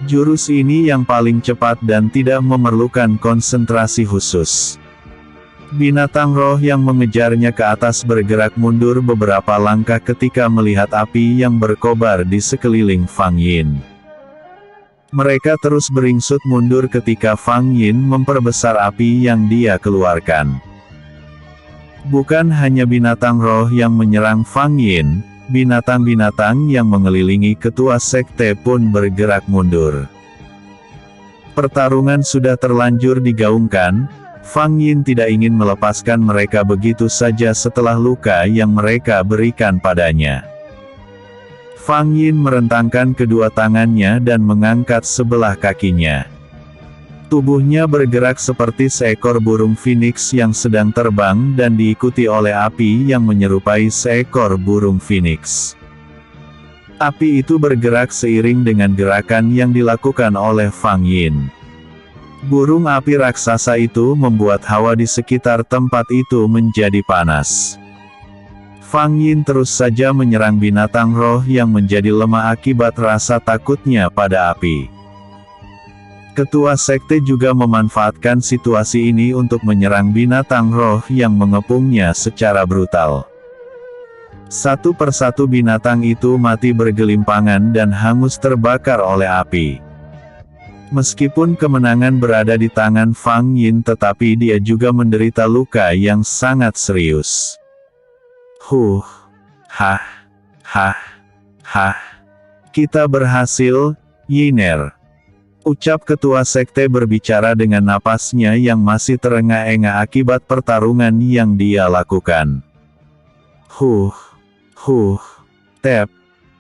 Jurus ini yang paling cepat dan tidak memerlukan konsentrasi khusus. Binatang roh yang mengejarnya ke atas bergerak mundur beberapa langkah ketika melihat api yang berkobar di sekeliling Fang Yin. Mereka terus beringsut mundur ketika Fang Yin memperbesar api yang dia keluarkan. Bukan hanya binatang roh yang menyerang Fang Yin, binatang-binatang yang mengelilingi ketua sekte pun bergerak mundur. Pertarungan sudah terlanjur digaungkan. Fang Yin tidak ingin melepaskan mereka begitu saja setelah luka yang mereka berikan padanya. Fang Yin merentangkan kedua tangannya dan mengangkat sebelah kakinya. Tubuhnya bergerak seperti seekor burung phoenix yang sedang terbang dan diikuti oleh api yang menyerupai seekor burung phoenix. Api itu bergerak seiring dengan gerakan yang dilakukan oleh Fang Yin. Burung api raksasa itu membuat hawa di sekitar tempat itu menjadi panas. Fang Yin terus saja menyerang binatang roh yang menjadi lemah akibat rasa takutnya pada api. Ketua sekte juga memanfaatkan situasi ini untuk menyerang binatang roh yang mengepungnya secara brutal. Satu persatu binatang itu mati bergelimpangan dan hangus terbakar oleh api. Meskipun kemenangan berada di tangan Fang Yin, tetapi dia juga menderita luka yang sangat serius. Hah, kita berhasil, Yiner. Ucap ketua sekte berbicara dengan napasnya yang masih terengah-engah akibat pertarungan yang dia lakukan.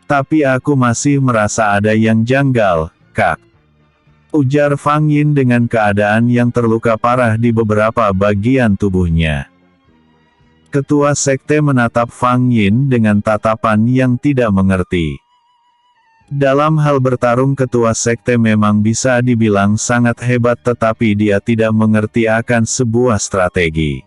Tapi aku masih merasa ada yang janggal, Kak. Ujar Fang Yin dengan keadaan yang terluka parah di beberapa bagian tubuhnya. Ketua sekte menatap Fang Yin dengan tatapan yang tidak mengerti. Dalam hal bertarung, ketua sekte memang bisa dibilang sangat hebat, tetapi dia tidak mengerti akan sebuah strategi.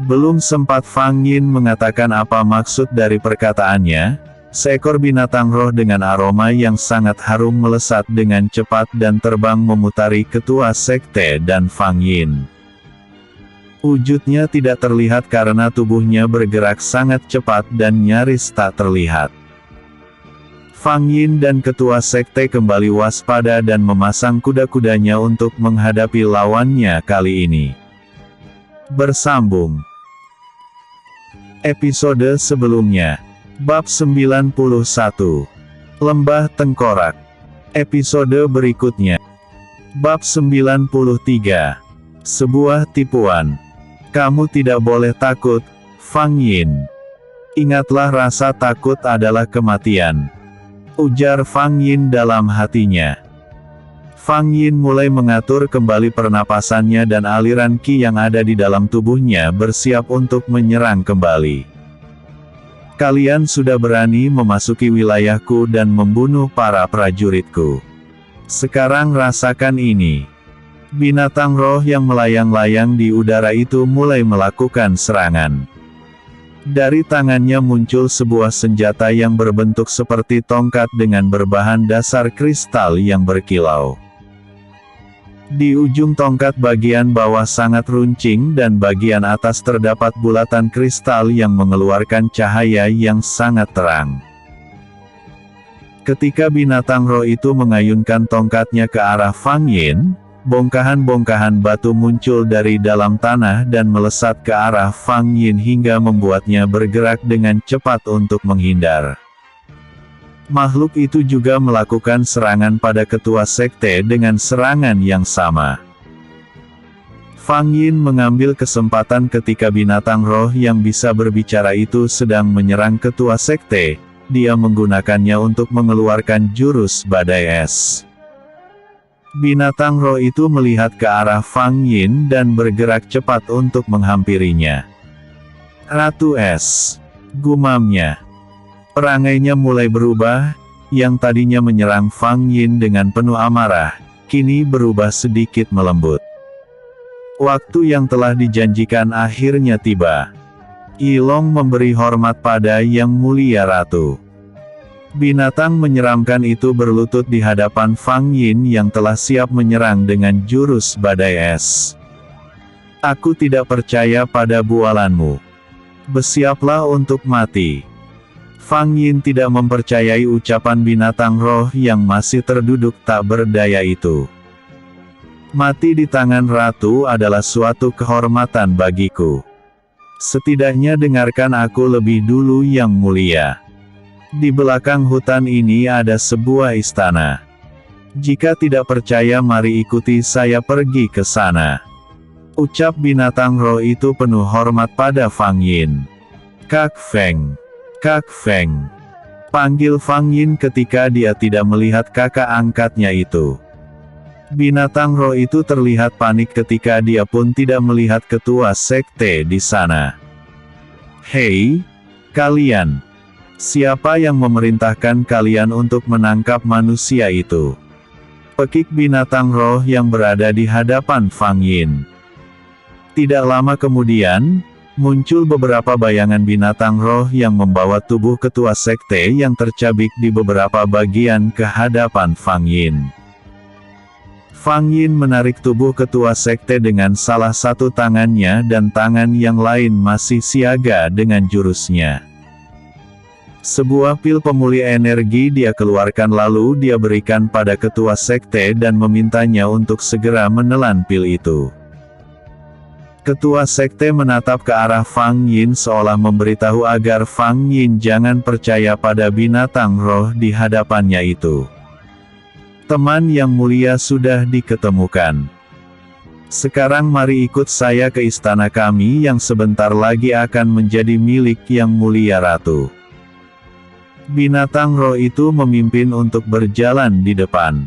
Belum sempat Fang Yin mengatakan apa maksud dari perkataannya, seekor binatang roh dengan aroma yang sangat harum melesat dengan cepat dan terbang memutari ketua sekte dan Fang Yin. Wujudnya tidak terlihat karena tubuhnya bergerak sangat cepat dan nyaris tak terlihat. Fang Yin dan ketua sekte kembali waspada dan memasang kuda-kudanya untuk menghadapi lawannya kali ini. Bersambung. Episode sebelumnya. Bab 91. Lembah Tengkorak. Episode berikutnya. Bab 93. Sebuah tipuan. Kamu tidak boleh takut, Fang Yin. Ingatlah, rasa takut adalah kematian. Ujar Fang Yin dalam hatinya. Fang Yin mulai mengatur kembali pernapasannya dan aliran qi yang ada di dalam tubuhnya bersiap untuk menyerang kembali. Kalian sudah berani memasuki wilayahku dan membunuh para prajuritku. Sekarang rasakan ini. Binatang roh yang melayang-layang di udara itu mulai melakukan serangan. Dari tangannya muncul sebuah senjata yang berbentuk seperti tongkat dengan berbahan dasar kristal yang berkilau. Di ujung tongkat bagian bawah sangat runcing dan bagian atas terdapat bulatan kristal yang mengeluarkan cahaya yang sangat terang. Ketika binatang roh itu mengayunkan tongkatnya ke arah Fang Yin, bongkahan-bongkahan batu muncul dari dalam tanah dan melesat ke arah Fang Yin hingga membuatnya bergerak dengan cepat untuk menghindar. Makhluk itu juga melakukan serangan pada ketua sekte dengan serangan yang sama. Fang Yin mengambil kesempatan ketika binatang roh yang bisa berbicara itu sedang menyerang ketua sekte, dia menggunakannya untuk mengeluarkan jurus badai es. Binatang roh itu melihat ke arah Fang Yin dan bergerak cepat untuk menghampirinya. Ratu Es, gumamnya. Perangainya mulai berubah, yang tadinya menyerang Fang Yin dengan penuh amarah, kini berubah sedikit melembut. Waktu yang telah dijanjikan akhirnya tiba. Yilong memberi hormat pada Yang Mulia Ratu. Binatang menyeramkan itu berlutut di hadapan Fang Yin yang telah siap menyerang dengan jurus badai es. Aku tidak percaya pada bualanmu. Bersiaplah untuk mati. Fang Yin tidak mempercayai ucapan binatang roh yang masih terduduk tak berdaya itu. Mati di tangan ratu adalah suatu kehormatan bagiku. Setidaknya dengarkan aku lebih dulu, Yang Mulia. Di belakang hutan ini ada sebuah istana. Jika tidak percaya, mari ikuti saya pergi ke sana. Ucap binatang roh itu penuh hormat pada Fang Yin. Kak Feng. Kak Feng. Panggil Fang Yin ketika dia tidak melihat kakak angkatnya itu. Binatang roh itu terlihat panik ketika dia pun tidak melihat ketua sekte di sana. Hei, kalian. Siapa yang memerintahkan kalian untuk menangkap manusia itu? Pekik binatang roh yang berada di hadapan Fang Yin. Tidak lama kemudian, muncul beberapa bayangan binatang roh yang membawa tubuh ketua sekte yang tercabik di beberapa bagian ke hadapan Fang Yin. Fang Yin menarik tubuh ketua sekte dengan salah satu tangannya dan tangan yang lain masih siaga dengan jurusnya. Sebuah pil pemulih energi dia keluarkan lalu dia berikan pada ketua sekte dan memintanya untuk segera menelan pil itu. Ketua sekte menatap ke arah Fang Yin seolah memberitahu agar Fang Yin jangan percaya pada binatang roh di hadapannya itu. Teman yang mulia sudah diketemukan. Sekarang mari ikut saya ke istana kami yang sebentar lagi akan menjadi milik Yang Mulia Ratu. Binatang roh itu memimpin untuk berjalan di depan.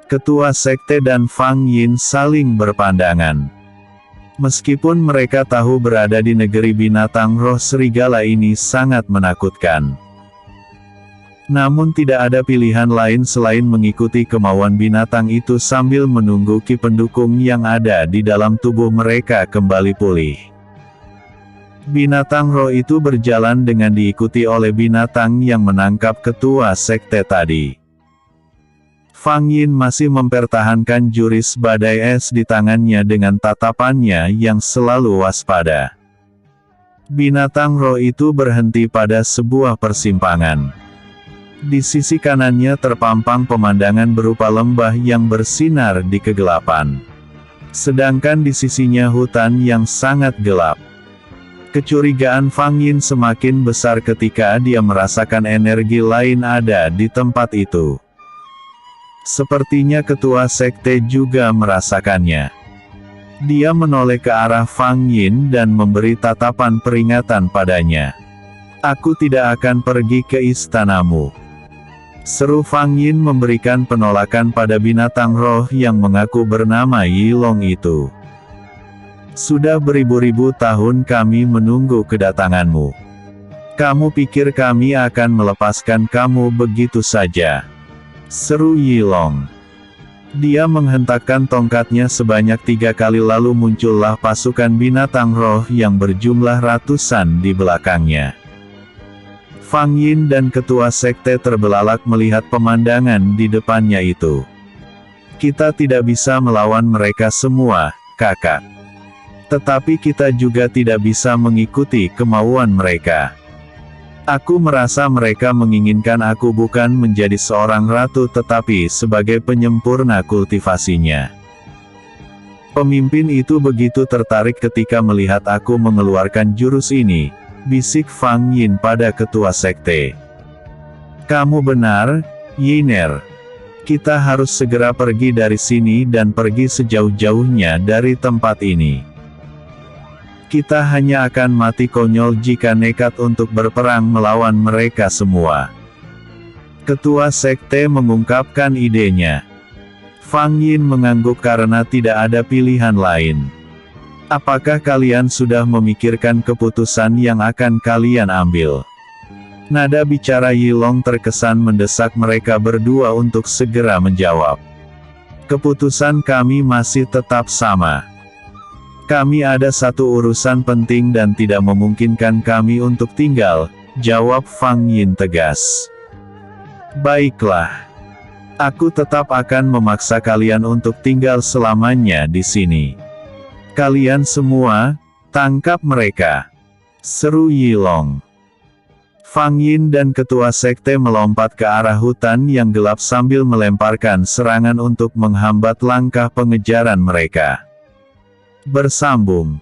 Ketua sekte dan Fang Yin saling berpandangan. Meskipun mereka tahu berada di negeri binatang roh serigala ini sangat menakutkan. Namun tidak ada pilihan lain selain mengikuti kemauan binatang itu sambil menunggu ki pendukung yang ada di dalam tubuh mereka kembali pulih. Binatang roh itu berjalan dengan diikuti oleh binatang yang menangkap ketua sekte tadi. Fang Yin masih mempertahankan juris badai es di tangannya dengan tatapannya yang selalu waspada. Binatang roh itu berhenti pada sebuah persimpangan. Di sisi kanannya terpampang pemandangan berupa lembah yang bersinar di kegelapan. Sedangkan di sisinya hutan yang sangat gelap. Kecurigaan Fang Yin semakin besar ketika dia merasakan energi lain ada di tempat itu. Sepertinya ketua sekte juga merasakannya. Dia menoleh ke arah Fang Yin dan memberi tatapan peringatan padanya. "Aku tidak akan pergi ke istanamu," seru Fang Yin memberikan penolakan pada binatang roh yang mengaku bernama Yilong itu. "Sudah beribu-ribu tahun kami menunggu kedatanganmu. Kamu pikir kami akan melepaskan kamu begitu saja?" seru Yilong. Dia menghentakkan tongkatnya sebanyak 3 kali lalu muncullah pasukan binatang roh yang berjumlah ratusan di belakangnya. Fang Yin dan ketua sekte terbelalak melihat pemandangan di depannya itu. "Kita tidak bisa melawan mereka semua, kakak. Tetapi kita juga tidak bisa mengikuti kemauan mereka. Aku merasa mereka menginginkan aku bukan menjadi seorang ratu tetapi sebagai penyempurna kultivasinya." Pemimpin itu begitu tertarik ketika melihat aku mengeluarkan jurus ini, bisik Fang Yin pada ketua sekte. "Kamu benar, Yiner. Kita harus segera pergi dari sini dan pergi sejauh-jauhnya dari tempat ini. Kita hanya akan mati konyol jika nekat untuk berperang melawan mereka semua." Ketua sekte mengungkapkan idenya. Fang Yin mengangguk karena tidak ada pilihan lain. "Apakah kalian sudah memikirkan keputusan yang akan kalian ambil?" Nada bicara Yilong terkesan mendesak mereka berdua untuk segera menjawab. "Keputusan kami masih tetap sama. Kami ada satu urusan penting dan tidak memungkinkan kami untuk tinggal," jawab Fang Yin tegas. "Baiklah. Aku tetap akan memaksa kalian untuk tinggal selamanya di sini. Kalian semua, tangkap mereka," seru Yilong. Fang Yin dan ketua sekte melompat ke arah hutan yang gelap sambil melemparkan serangan untuk menghambat langkah pengejaran mereka. Bersambung.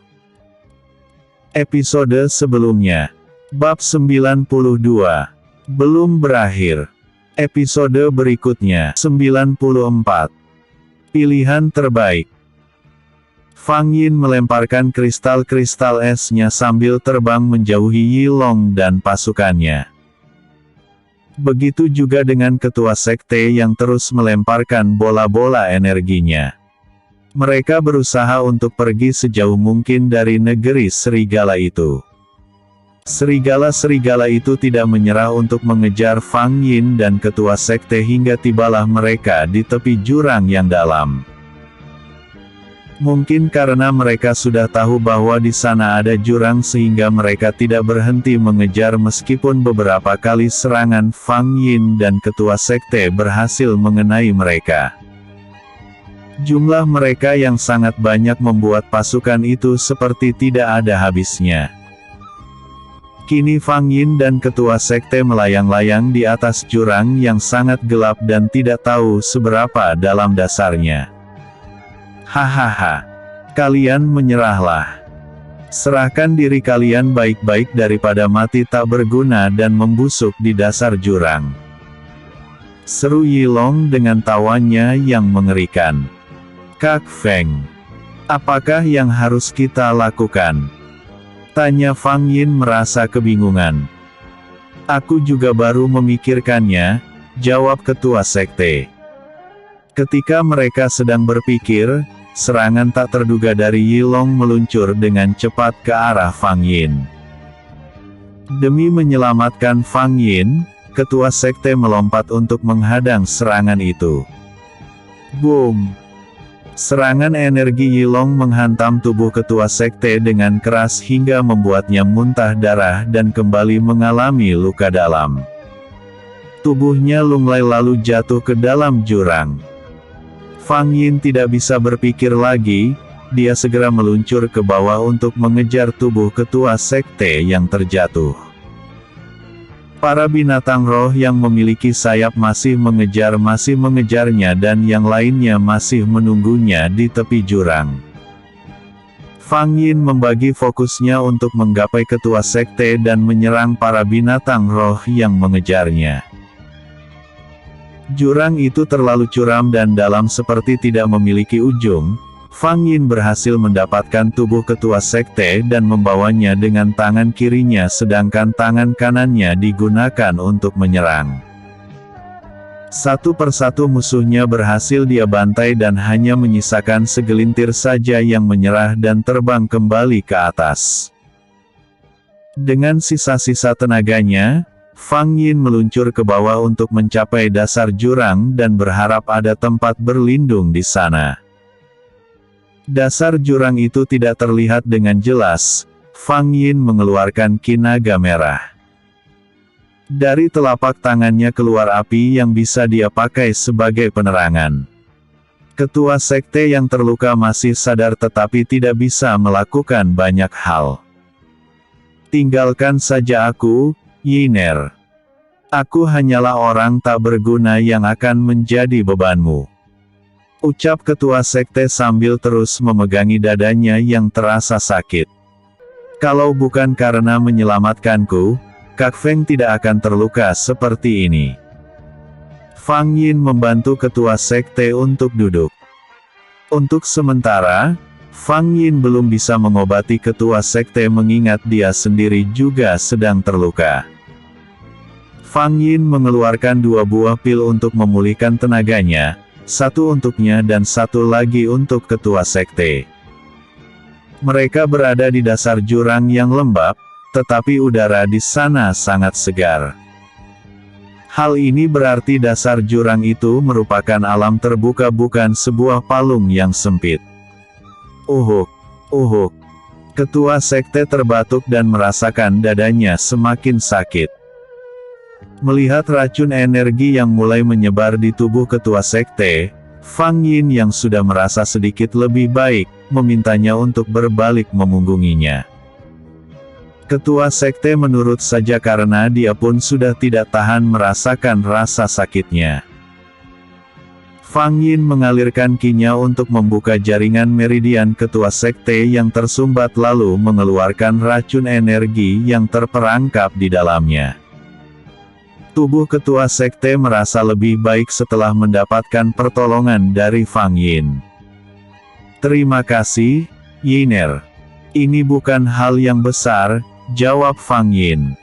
Episode sebelumnya. Bab 92. Belum berakhir. Episode berikutnya. 94. Pilihan terbaik. Fang Yin melemparkan kristal-kristal esnya sambil terbang menjauhi Yilong dan pasukannya. Begitu juga dengan ketua sekte yang terus melemparkan bola-bola energinya. Mereka berusaha untuk pergi sejauh mungkin dari negeri serigala itu. Serigala-serigala itu tidak menyerah untuk mengejar Fang Yin dan ketua sekte hingga tibalah mereka di tepi jurang yang dalam. Mungkin karena mereka sudah tahu bahwa di sana ada jurang sehingga mereka tidak berhenti mengejar meskipun beberapa kali serangan Fang Yin dan ketua sekte berhasil mengenai mereka. Jumlah mereka yang sangat banyak membuat pasukan itu seperti tidak ada habisnya. Kini Fang Yin dan ketua sekte melayang-layang di atas jurang yang sangat gelap dan tidak tahu seberapa dalam dasarnya. Hahaha. Kalian menyerahlah. Serahkan diri kalian baik-baik daripada mati tak berguna dan membusuk di dasar jurang. Seru Yilong dengan tawanya yang mengerikan. Kak Feng. Apakah yang harus kita lakukan? Tanya Fang Yin merasa kebingungan. Aku juga baru memikirkannya, jawab ketua sekte. Ketika mereka sedang berpikir, serangan tak terduga dari Yilong meluncur dengan cepat ke arah Fang Yin. Demi menyelamatkan Fang Yin, ketua sekte melompat untuk menghadang serangan itu. Boom! Serangan energi Yilong menghantam tubuh ketua sekte dengan keras hingga membuatnya muntah darah dan kembali mengalami luka dalam. Tubuhnya lunglai lalu jatuh ke dalam jurang. Fang Yin tidak bisa berpikir lagi, dia segera meluncur ke bawah untuk mengejar tubuh ketua sekte yang terjatuh. Para binatang roh yang memiliki sayap masih mengejarnya dan yang lainnya masih menunggunya di tepi jurang. Fang Yin membagi fokusnya untuk menggapai ketua sekte dan menyerang para binatang roh yang mengejarnya. Jurang itu terlalu curam dan dalam seperti tidak memiliki ujung. Fang Yin berhasil mendapatkan tubuh ketua sekte dan membawanya dengan tangan kirinya sedangkan tangan kanannya digunakan untuk menyerang. Satu persatu musuhnya berhasil dia bantai dan hanya menyisakan segelintir saja yang menyerah dan terbang kembali ke atas. Dengan sisa-sisa tenaganya, Fang Yin meluncur ke bawah untuk mencapai dasar jurang dan berharap ada tempat berlindung di sana. Dasar jurang itu tidak terlihat dengan jelas. Fang Yin mengeluarkan ki naga merah. Dari telapak tangannya keluar api yang bisa dia pakai sebagai penerangan. Ketua sekte yang terluka masih sadar tetapi tidak bisa melakukan banyak hal. Tinggalkan saja aku, Yiner. Aku hanyalah orang tak berguna yang akan menjadi bebanmu. Ucap ketua sekte sambil terus memegangi dadanya yang terasa sakit. Kalau bukan karena menyelamatkanku, Kak Feng tidak akan terluka seperti ini. Fang Yin membantu ketua sekte untuk duduk. Untuk sementara, Fang Yin belum bisa mengobati ketua sekte mengingat dia sendiri juga sedang terluka. Fang Yin mengeluarkan 2 buah pil untuk memulihkan tenaganya, satu untuknya dan satu lagi untuk ketua sekte. Mereka berada di dasar jurang yang lembab, tetapi udara di sana sangat segar. Hal ini berarti dasar jurang itu merupakan alam terbuka bukan sebuah palung yang sempit. Uhuk, uhuk. Ketua sekte terbatuk dan merasakan dadanya semakin sakit. Melihat racun energi yang mulai menyebar di tubuh ketua sekte, Fang Yin yang sudah merasa sedikit lebih baik, memintanya untuk berbalik memunggunginya. Ketua sekte menurut saja karena dia pun sudah tidak tahan merasakan rasa sakitnya. Fang Yin mengalirkan ki-nya untuk membuka jaringan meridian ketua sekte yang tersumbat lalu mengeluarkan racun energi yang terperangkap di dalamnya. Tubuh ketua sekte merasa lebih baik setelah mendapatkan pertolongan dari Fang Yin. Terima kasih, Yiner. Ini bukan hal yang besar, jawab Fang Yin.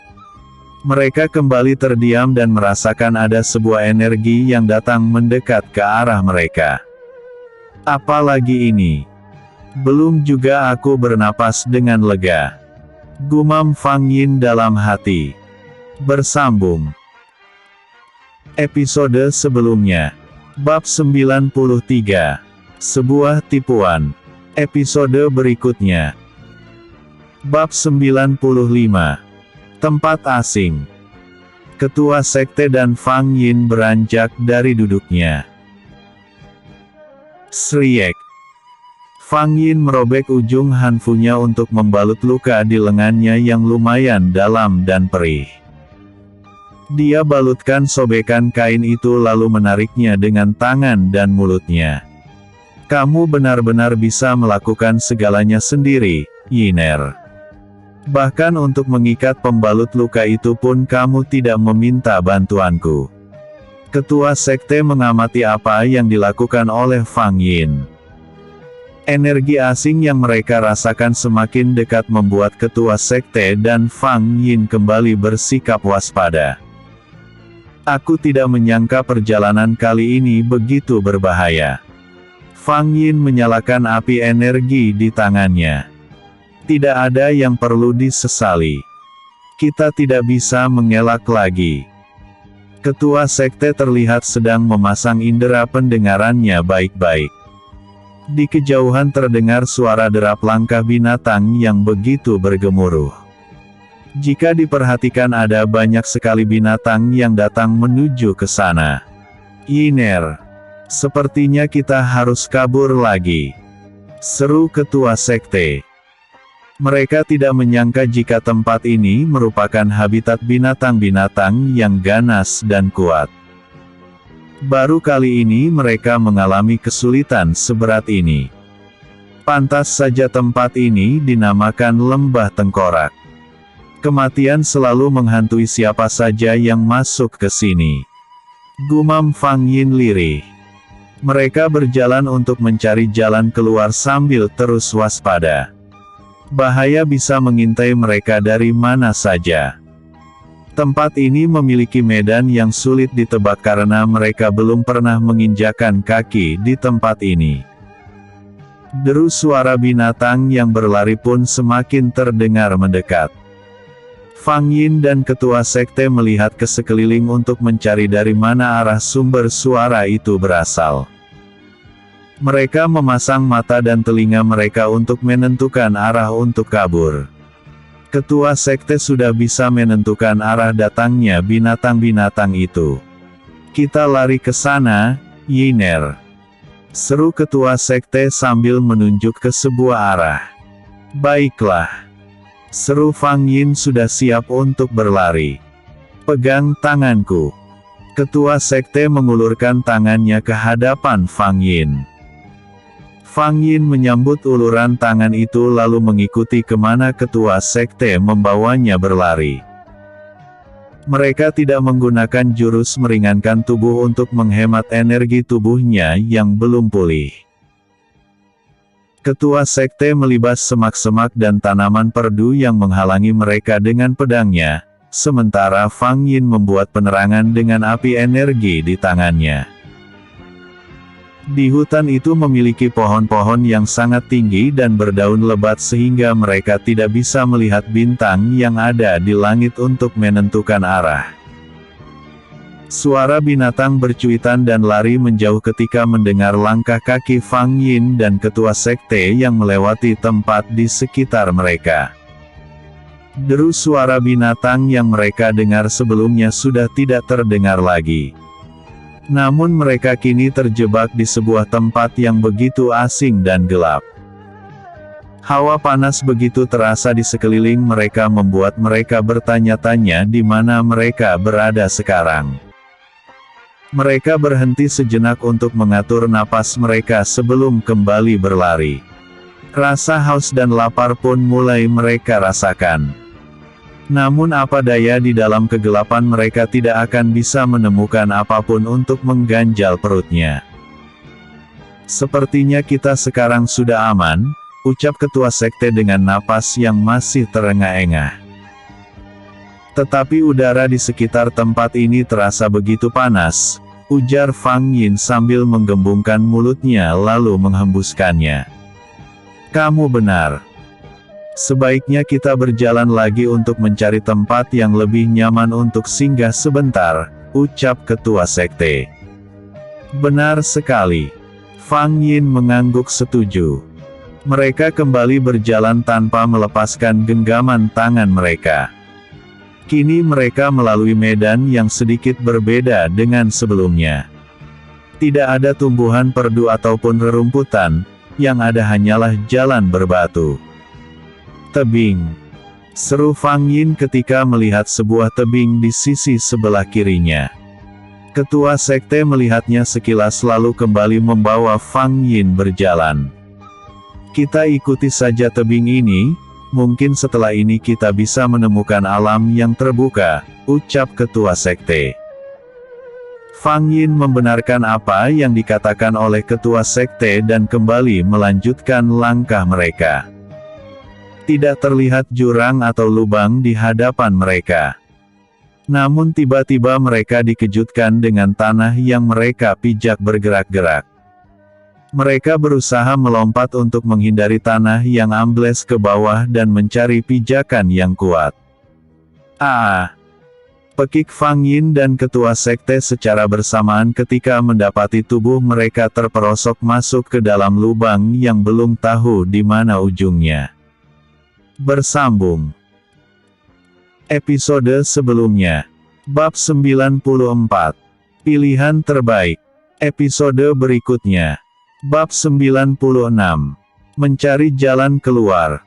Mereka kembali terdiam dan merasakan ada sebuah energi yang datang mendekat ke arah mereka. Apalagi ini? Belum juga aku bernapas dengan lega. Gumam Fang Yin dalam hati. Bersambung. Episode sebelumnya. Bab 93. Sebuah tipuan. Episode berikutnya. Bab 95. Tempat asing. Ketua sekte dan Fang Yin beranjak dari duduknya. Shriek. Fang Yin merobek ujung hanfunya untuk membalut luka di lengannya yang lumayan dalam dan perih. Dia balutkan sobekan kain itu lalu menariknya dengan tangan dan mulutnya. Kamu benar-benar bisa melakukan segalanya sendiri, Yiner. Bahkan untuk mengikat pembalut luka itu pun kamu tidak meminta bantuanku. Ketua sekte mengamati apa yang dilakukan oleh Fang Yin. Energi asing yang mereka rasakan semakin dekat membuat ketua sekte dan Fang Yin kembali bersikap waspada. Aku tidak menyangka perjalanan kali ini begitu berbahaya. Fang Yin menyalakan api energi di tangannya. Tidak ada yang perlu disesali. Kita tidak bisa mengelak lagi. Ketua sekte terlihat sedang memasang indera pendengarannya baik-baik. Di kejauhan terdengar suara derap langkah binatang yang begitu bergemuruh. Jika diperhatikan ada banyak sekali binatang yang datang menuju ke sana. Yiner, sepertinya kita harus kabur lagi, seru ketua sekte. Mereka tidak menyangka jika tempat ini merupakan habitat binatang-binatang yang ganas dan kuat. Baru kali ini mereka mengalami kesulitan seberat ini. Pantas saja tempat ini dinamakan Lembah Tengkorak. Kematian selalu menghantui siapa saja yang masuk ke sini. Gumam Fang Yin lirih. Mereka berjalan untuk mencari jalan keluar sambil terus waspada. Bahaya bisa mengintai mereka dari mana saja. Tempat ini memiliki medan yang sulit ditebak karena mereka belum pernah menginjakan kaki di tempat ini. Deru suara binatang yang berlari pun semakin terdengar mendekat. Fang Yin dan ketua sekte melihat ke sekeliling untuk mencari dari mana arah sumber suara itu berasal. Mereka memasang mata dan telinga mereka untuk menentukan arah untuk kabur. Ketua sekte sudah bisa menentukan arah datangnya binatang-binatang itu. Kita lari ke sana, Yiner. Seru ketua sekte sambil menunjuk ke sebuah arah. Baiklah. Seru Fang Yin sudah siap untuk berlari. Pegang tanganku. Ketua sekte mengulurkan tangannya ke hadapan Fang Yin. Fang Yin menyambut uluran tangan itu lalu mengikuti kemana ketua sekte membawanya berlari. Mereka tidak menggunakan jurus meringankan tubuh untuk menghemat energi tubuhnya yang belum pulih. Ketua sekte melibas semak-semak dan tanaman perdu yang menghalangi mereka dengan pedangnya, sementara Fang Yin membuat penerangan dengan api energi di tangannya. Di hutan itu memiliki pohon-pohon yang sangat tinggi dan berdaun lebat sehingga mereka tidak bisa melihat bintang yang ada di langit untuk menentukan arah. Suara binatang bercuitan dan lari menjauh ketika mendengar langkah kaki Fang Yin dan ketua sekte yang melewati tempat di sekitar mereka. Deru suara binatang yang mereka dengar sebelumnya sudah tidak terdengar lagi. Namun mereka kini terjebak di sebuah tempat yang begitu asing dan gelap. Hawa panas begitu terasa di sekeliling mereka membuat mereka bertanya-tanya di mana mereka berada sekarang. Mereka berhenti sejenak untuk mengatur napas mereka sebelum kembali berlari. Rasa haus dan lapar pun mulai mereka rasakan. Namun apa daya di dalam kegelapan mereka tidak akan bisa menemukan apapun untuk mengganjal perutnya. Sepertinya kita sekarang sudah aman, ucap ketua sekte dengan napas yang masih terengah-engah. Tetapi udara di sekitar tempat ini terasa begitu panas, ujar Fang Yin sambil menggembungkan mulutnya lalu menghembuskannya. Kamu benar. Sebaiknya kita berjalan lagi untuk mencari tempat yang lebih nyaman untuk singgah sebentar, ucap ketua sekte. Benar sekali. Fang Yin mengangguk setuju. Mereka kembali berjalan tanpa melepaskan genggaman tangan mereka. Kini mereka melalui medan yang sedikit berbeda dengan sebelumnya. Tidak ada tumbuhan perdu ataupun rerumputan, yang ada hanyalah jalan berbatu. Tebing, seru Fang Yin ketika melihat sebuah tebing di sisi sebelah kirinya. Ketua sekte melihatnya sekilas lalu kembali membawa Fang Yin berjalan. Kita ikuti saja tebing ini, mungkin setelah ini kita bisa menemukan alam yang terbuka, ucap ketua sekte. Fang Yin membenarkan apa yang dikatakan oleh ketua sekte dan kembali melanjutkan langkah mereka. Tidak terlihat jurang atau lubang di hadapan mereka. Namun tiba-tiba mereka dikejutkan dengan tanah yang mereka pijak bergerak-gerak. Mereka berusaha melompat untuk menghindari tanah yang ambles ke bawah dan mencari pijakan yang kuat. Pekik Fang Yin dan ketua sekte secara bersamaan ketika mendapati tubuh mereka terperosok masuk ke dalam lubang yang belum tahu di mana ujungnya. Bersambung. Episode sebelumnya. Bab 94. Pilihan terbaik. Episode berikutnya. Bab 96. Mencari jalan keluar.